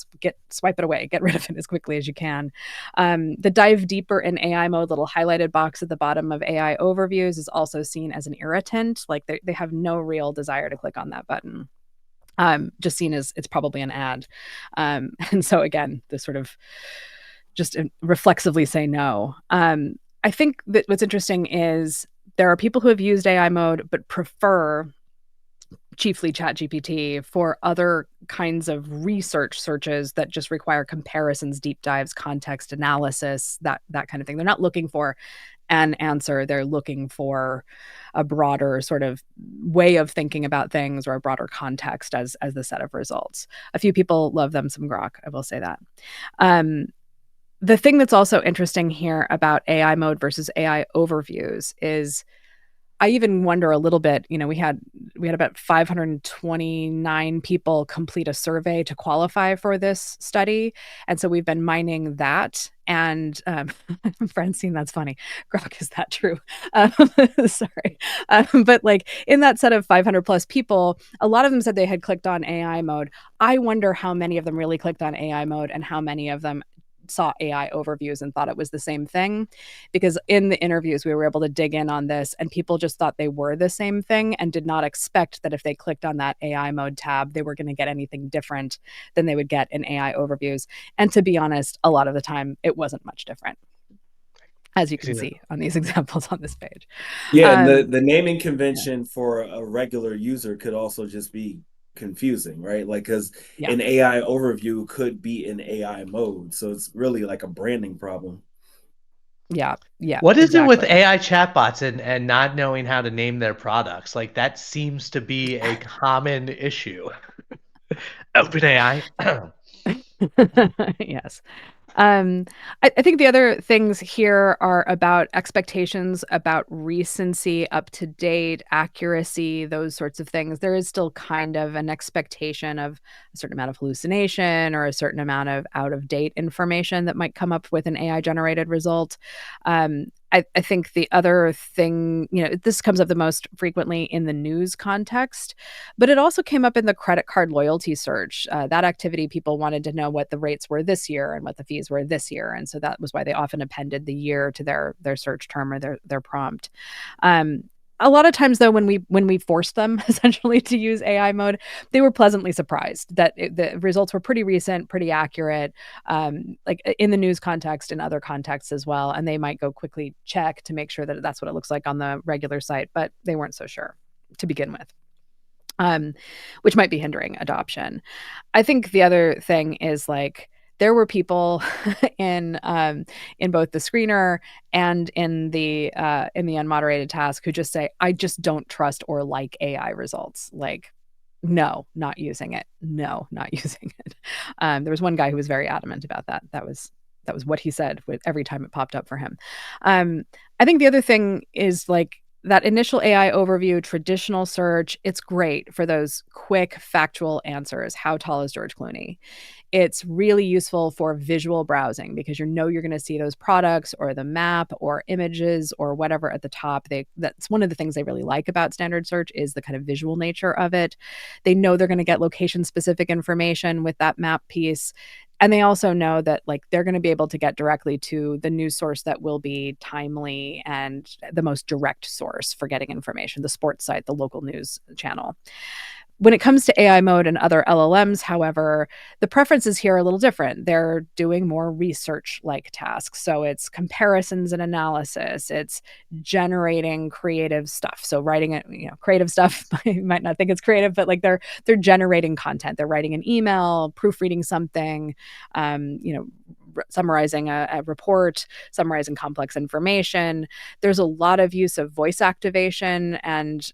S3: swipe it away, get rid of it as quickly as you can. The dive deeper in AI mode little highlighted box at the bottom of AI overviews is also seen as an irritant. Like they have no real desire to click on that button. Just seen as it's probably an ad. And so again, this sort of just reflexively say no. I think that what's interesting is there are people who have used AI mode but prefer chiefly ChatGPT for other kinds of research searches that just require comparisons, deep dives, context analysis, that kind of thing. They're not looking for an answer. They're looking for a broader sort of way of thinking about things, or a broader context as the set of results. A few people love them some Grok, I will say that. The thing that's also interesting here about AI mode versus AI overviews is I even wonder a little bit, we had about 529 people complete a survey to qualify for this study. And so we've been mining that. And Francine, that's funny. Grok, is that true? Sorry. But like in that set of 500 plus people, a lot of them said they had clicked on AI mode. I wonder how many of them really clicked on AI mode and how many of them saw AI overviews and thought it was the same thing. Because in the interviews, we were able to dig in on this, and people just thought they were the same thing and did not expect that if they clicked on that AI mode tab, they were going to get anything different than they would get in AI overviews. And to be honest, a lot of the time, it wasn't much different, as you can see on these examples on this page.
S1: Yeah, and the naming convention for a regular user could also just be confusing, right? Like, because an AI overview could be in AI mode. So it's really like a branding problem.
S3: Yeah.
S2: What is it with AI chatbots and not knowing how to name their products? Like, that seems to be a common issue. OpenAI.
S3: Yes. I think the other things here are about expectations, about recency, up to date, accuracy, those sorts of things. There is still kind of an expectation of a certain amount of hallucination or a certain amount of out of date information that might come up with an AI generated result. I think the other thing, this comes up the most frequently in the news context, but it also came up in the credit card loyalty search. That activity, people wanted to know what the rates were this year and what the fees were this year. And so that was why they often appended the year to their search term or their prompt. A lot of times, though, when we forced them essentially to use AI mode, they were pleasantly surprised that the results were pretty recent, pretty accurate, like in the news context and other contexts as well. And they might go quickly check to make sure that that's what it looks like on the regular site, but they weren't so sure to begin with, which might be hindering adoption. I think the other thing is like, there were people in both the screener and in the unmoderated task who just say, I just don't trust or like AI results. Like, no, not using it. No, not using it. There was one guy who was very adamant about that. That was what he said every time it popped up for him. I think the other thing is like, that initial AI overview, traditional search, it's great for those quick, factual answers. How tall is George Clooney? It's really useful for visual browsing because you're going to see those products or the map or images or whatever at the top. That's one of the things they really like about standard search is the kind of visual nature of it. They know they're going to get location-specific information with that map piece. And they also know that like they're going to be able to get directly to the news source that will be timely and the most direct source for getting information, the sports site, the local news channel. When it comes to AI mode and other LLMs, however, the preferences here are a little different. They're doing more research like tasks. So it's comparisons and analysis, it's generating creative stuff. So writing it, creative stuff, you might not think it's creative, but like they're generating content. They're writing an email, proofreading something, um, you know, summarizing a report, summarizing complex information. There's a lot of use of voice activation, and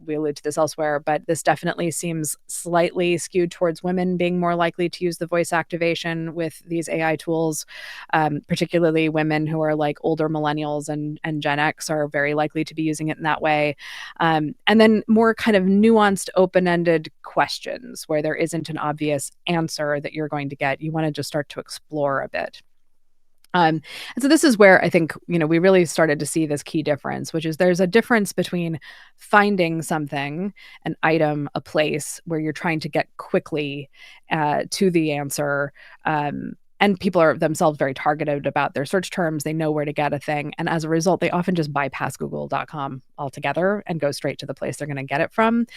S3: we allude to this elsewhere, but this definitely seems slightly skewed towards women being more likely to use the voice activation with these AI tools. Particularly women who are like older millennials and Gen X are very likely to be using it in that way. And then more kind of nuanced, open-ended questions where there isn't an obvious answer that you're going to get. You want to just start to explore a bit. And so this is where I think, we really started to see this key difference, which is there's a difference between finding something, an item, a place where you're trying to get quickly to the answer. And people are themselves very targeted about their search terms. They know where to get a thing. And as a result, they often just bypass google.com altogether and go straight to the place they're going to get it from,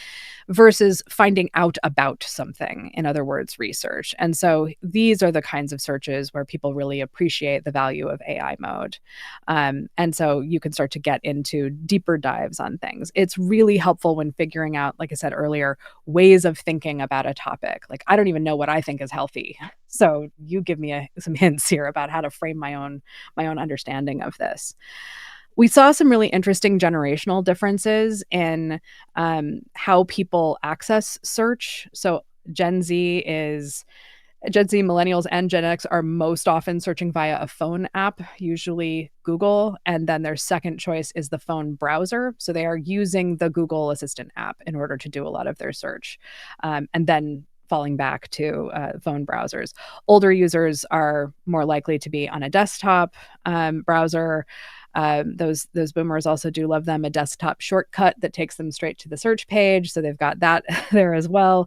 S3: versus finding out about something, in other words, research. And so these are the kinds of searches where people really appreciate the value of AI mode. And so you can start to get into deeper dives on things. It's really helpful when figuring out, like I said earlier, ways of thinking about a topic. Like, I don't even know what I think is healthy. So you give me some hints here about how to frame my own understanding of this. We saw some really interesting generational differences in how people access search. So Gen Z, millennials, and Gen X are most often searching via a phone app, usually Google. And then their second choice is the phone browser. So they are using the Google Assistant app in order to do a lot of their search. And then falling back to phone browsers. Older users are more likely to be on a desktop browser. Those boomers also do love them a desktop shortcut that takes them straight to the search page. So they've got that there as well.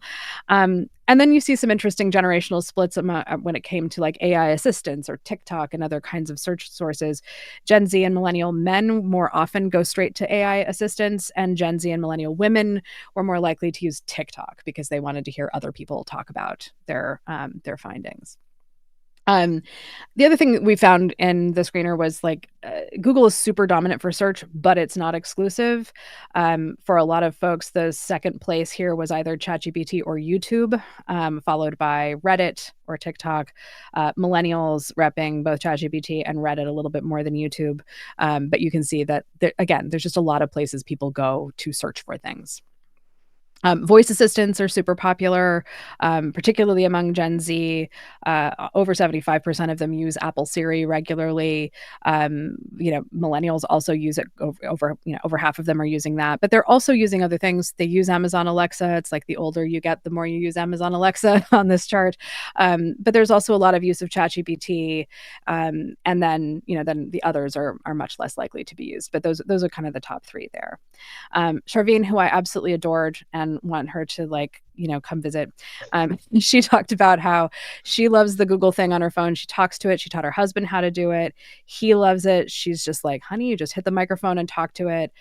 S3: And then you see some interesting generational splits when it came to like AI assistants or TikTok and other kinds of search sources. Gen Z and millennial men more often go straight to AI assistants, and Gen Z and millennial women were more likely to use TikTok because they wanted to hear other people talk about their findings. The other thing that we found in the screener was like Google is super dominant for search, but it's not exclusive. For a lot of folks, the second place here was either ChatGPT or YouTube, followed by Reddit or TikTok. Millennials repping both ChatGPT and Reddit a little bit more than YouTube. But you can see that, there's just a lot of places people go to search for things. Voice assistants are super popular, particularly among Gen Z. Over 75% of them use Apple Siri regularly. Millennials also use it. Over half of them are using that, but they're also using other things. They use Amazon Alexa. It's like the older you get, the more you use Amazon Alexa on this chart. But there's also a lot of use of ChatGPT, and then the others are much less likely to be used. But those are kind of the top three there. Charvine, who I absolutely adored and want her to come visit. She talked about how she loves the Google thing on her phone. She talks to it. She taught her husband how to do it. He loves it. She's just like, honey, you just hit the microphone and talk to it.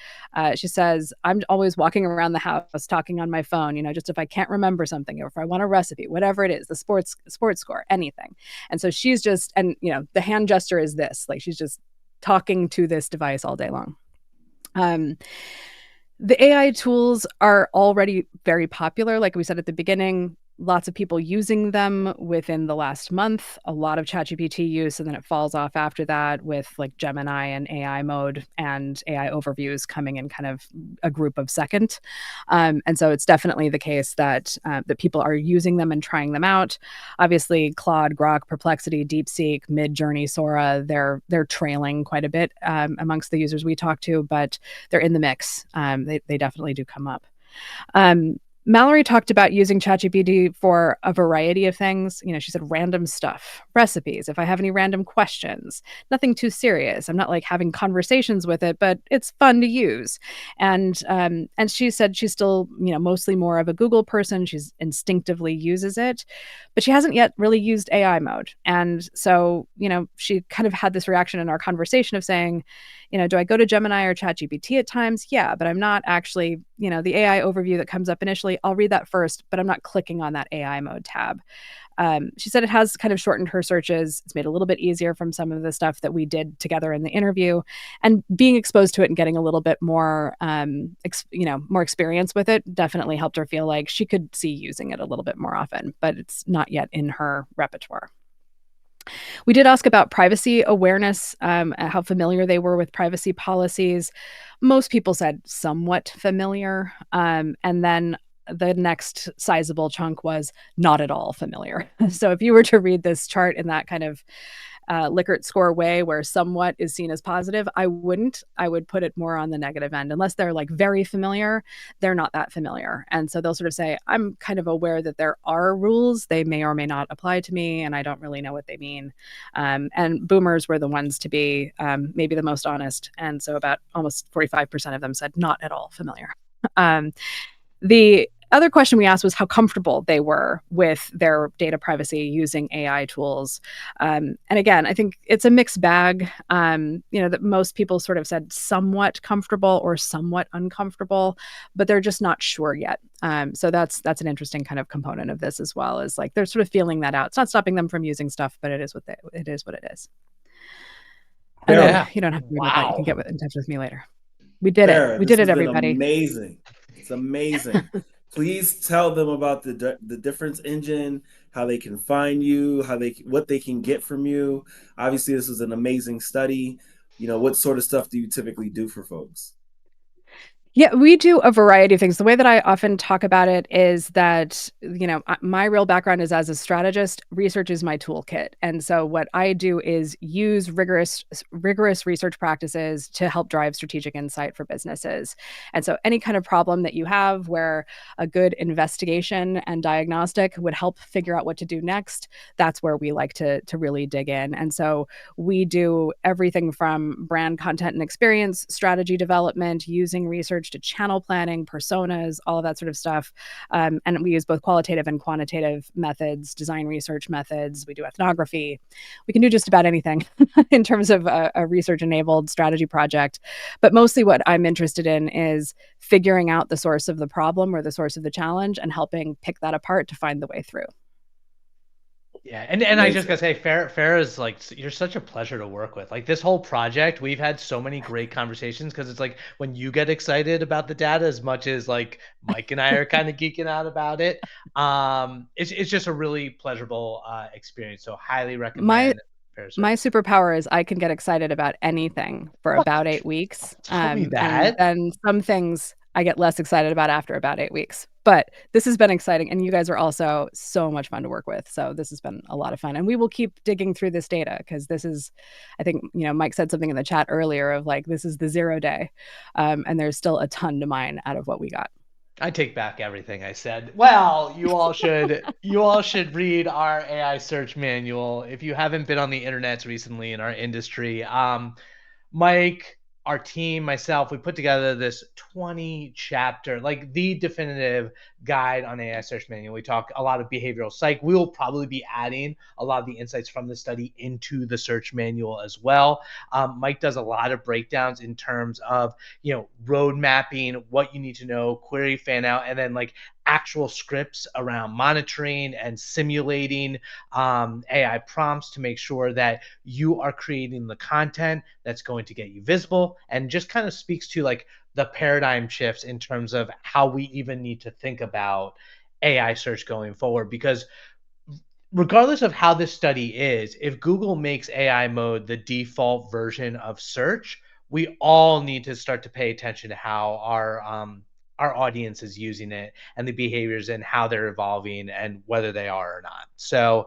S3: She says, I'm always walking around the house talking on my phone, just if I can't remember something or if I want a recipe, whatever it is, the sports score, anything. And so she's just, and the hand gesture is this, like she's just talking to this device all day long. The AI tools are already very popular. Like we said at the beginning, lots of people using them within the last month, a lot of ChatGPT use, and then it falls off after that with like Gemini and AI mode and AI overviews coming in kind of a group of second. And so it's definitely the case that people are using them and trying them out. Obviously, Claude, Grok, Perplexity, DeepSeek, Midjourney, Sora, they're trailing quite a bit amongst the users we talk to, but they're in the mix. They definitely do come up. Mallory talked about using ChatGPT for a variety of things. She said random stuff, recipes, if I have any random questions, nothing too serious. I'm not like having conversations with it, but it's fun to use. And she said she's still, mostly more of a Google person. She's instinctively uses it, but she hasn't yet really used AI mode. And so, she kind of had this reaction in our conversation of saying, do I go to Gemini or ChatGPT at times? Yeah, but I'm not actually, the AI overview that comes up initially, I'll read that first, but I'm not clicking on that AI mode tab. She said it has kind of shortened her searches. It's made it a little bit easier from some of the stuff that we did together in the interview, and being exposed to it and getting a little bit more, more experience with it definitely helped her feel like she could see using it a little bit more often, but it's not yet in her repertoire. We did ask about privacy awareness, how familiar they were with privacy policies. Most people said somewhat familiar. And then the next sizable chunk was not at all familiar. So if you were to read this chart in that kind of Likert score way where somewhat is seen as positive, I wouldn't. I would put it more on the negative end. Unless they're like very familiar, they're not that familiar. And so they'll sort of say, I'm kind of aware that there are rules. They may or may not apply to me, and I don't really know what they mean. And boomers were the ones to be maybe the most honest. And so about almost 45% of them said not at all familiar. The other question we asked was how comfortable they were with their data privacy using AI tools. And again, I think it's a mixed bag. That most people sort of said somewhat comfortable or somewhat uncomfortable, but they're just not sure yet. So that's an interesting kind of component of this as well. Is like they're sort of feeling that out. It's not stopping them from using stuff, but it is what it is. And then
S2: Yeah.
S3: you don't have to worry about that. You can
S2: Wow.
S3: get in touch with me later. We did it.
S1: Farrah,
S3: We
S1: this
S3: did
S1: has
S3: it,
S1: been
S3: everybody.
S1: amazing. It's amazing. Please tell them about the difference engine, how they can find you, what they can get from you. Obviously, this was an amazing study. What sort of stuff do you typically do for folks?
S3: Yeah, we do a variety of things. The way that I often talk about it is that, my real background is as a strategist. Research is my toolkit. And so what I do is use rigorous research practices to help drive strategic insight for businesses. And so any kind of problem that you have where a good investigation and diagnostic would help figure out what to do next, that's where we like to really dig in. And so we do everything from brand content and experience, strategy development, using research to channel planning, personas, all of that sort of stuff. And we use both qualitative and quantitative methods, design research methods. We do ethnography. We can do just about anything in terms of a research enabled strategy project. But mostly what I'm interested in is figuring out the source of the problem or the source of the challenge and helping pick that apart to find the way through.
S2: Yeah, and I just
S1: Amazing.
S2: gotta say, Farrah is like you're such a pleasure to work with. Like this whole project, we've had so many great conversations because it's like when you get excited about the data as much as like Mike and I are kind of geeking out about it. It's just a really pleasurable experience. So highly
S3: My
S2: recommend Farrah
S3: My
S2: Search.
S3: superpower is I can get excited about anything for
S2: What?
S3: about 8 weeks,
S2: Tell me
S3: and
S2: that.
S3: then some things I get less excited about after about 8 weeks. But this has been exciting, and you guys are also so much fun to work with, so this has been a lot of fun, and we will keep digging through this data because this is I think, Mike said something in the chat earlier of, like, this is the 0 day, and there's still a ton to mine out of what we got.
S2: I take back everything I said. Well, you all should read our AI search manual if you haven't been on the internet recently in our industry. Mike, our team, myself, we put together this 20 chapter, like the definitive guide on AI search manual. We talk a lot of behavioral psych. We will probably be adding a lot of the insights from the study into the search manual as well. Mike does a lot of breakdowns in terms of, road mapping, what you need to know, query fan out, and then like actual scripts around monitoring and simulating AI prompts to make sure that you are creating the content that's going to get you visible and just kind of speaks to like the paradigm shifts in terms of how we even need to think about AI search going forward. Because regardless of how this study is, if Google makes AI mode the default version of search, we all need to start to pay attention to how our audience is using it and the behaviors and how they're evolving and whether they are or not. So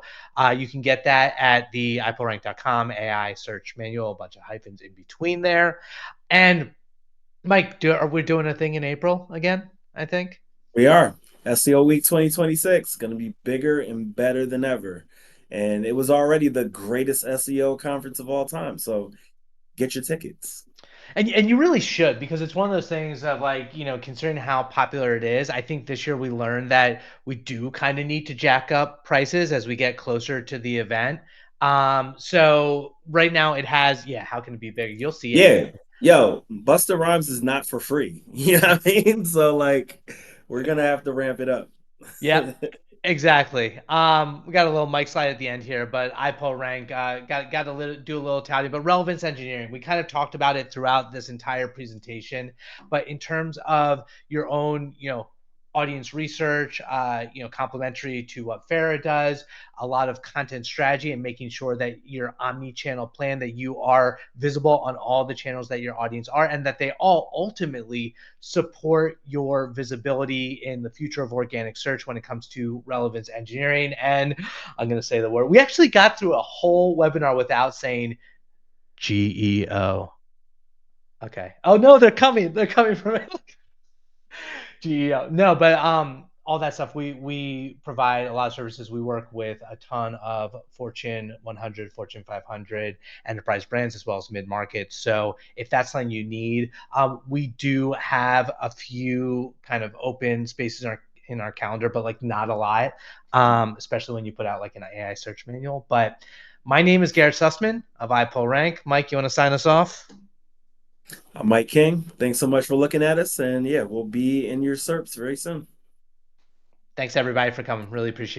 S2: you can get that at the iPullRank.com AI search manual, a bunch of hyphens in between there. And Mike, are we doing a thing in April again? I think.
S1: We are. SEO Week 2026 going to be bigger and better than ever. And it was already the greatest SEO conference of all time. So get your tickets.
S2: And you really should, because it's one of those things of, like, considering how popular it is, I think this year we learned that we do kind of need to jack up prices as we get closer to the event. So right now it has, yeah, how can it be bigger? You'll see it.
S1: Yeah. Yo, Busta Rhymes is not for free. You know what I mean? So like we're gonna have to ramp it up.
S2: Yep, exactly. We got a little mic slide at the end here, but iPullRank got to do a little tally. But relevance engineering, we kind of talked about it throughout this entire presentation. But in terms of your own, audience research, complementary to what Farrah does, a lot of content strategy and making sure that your omni-channel plan, that you are visible on all the channels that your audience are, and that they all ultimately support your visibility in the future of organic search when it comes to relevance engineering. And I'm going to say the word. We actually got through a whole webinar without saying GEO. Okay. Oh no, they're coming. They're coming from it. GEO. No, but all that stuff. We provide a lot of services. We work with a ton of Fortune 100, Fortune 500 enterprise brands, as well as mid market. So if that's something you need, we do have a few kind of open spaces in our calendar, but like not a lot, especially when you put out like an AI search manual. But my name is Garrett Sussman of iPullRank. Mike, you want to sign us off?
S1: I'm Mike King. Thanks so much for looking at us. And yeah, we'll be in your SERPs very soon.
S2: Thanks everybody for coming. Really appreciate it.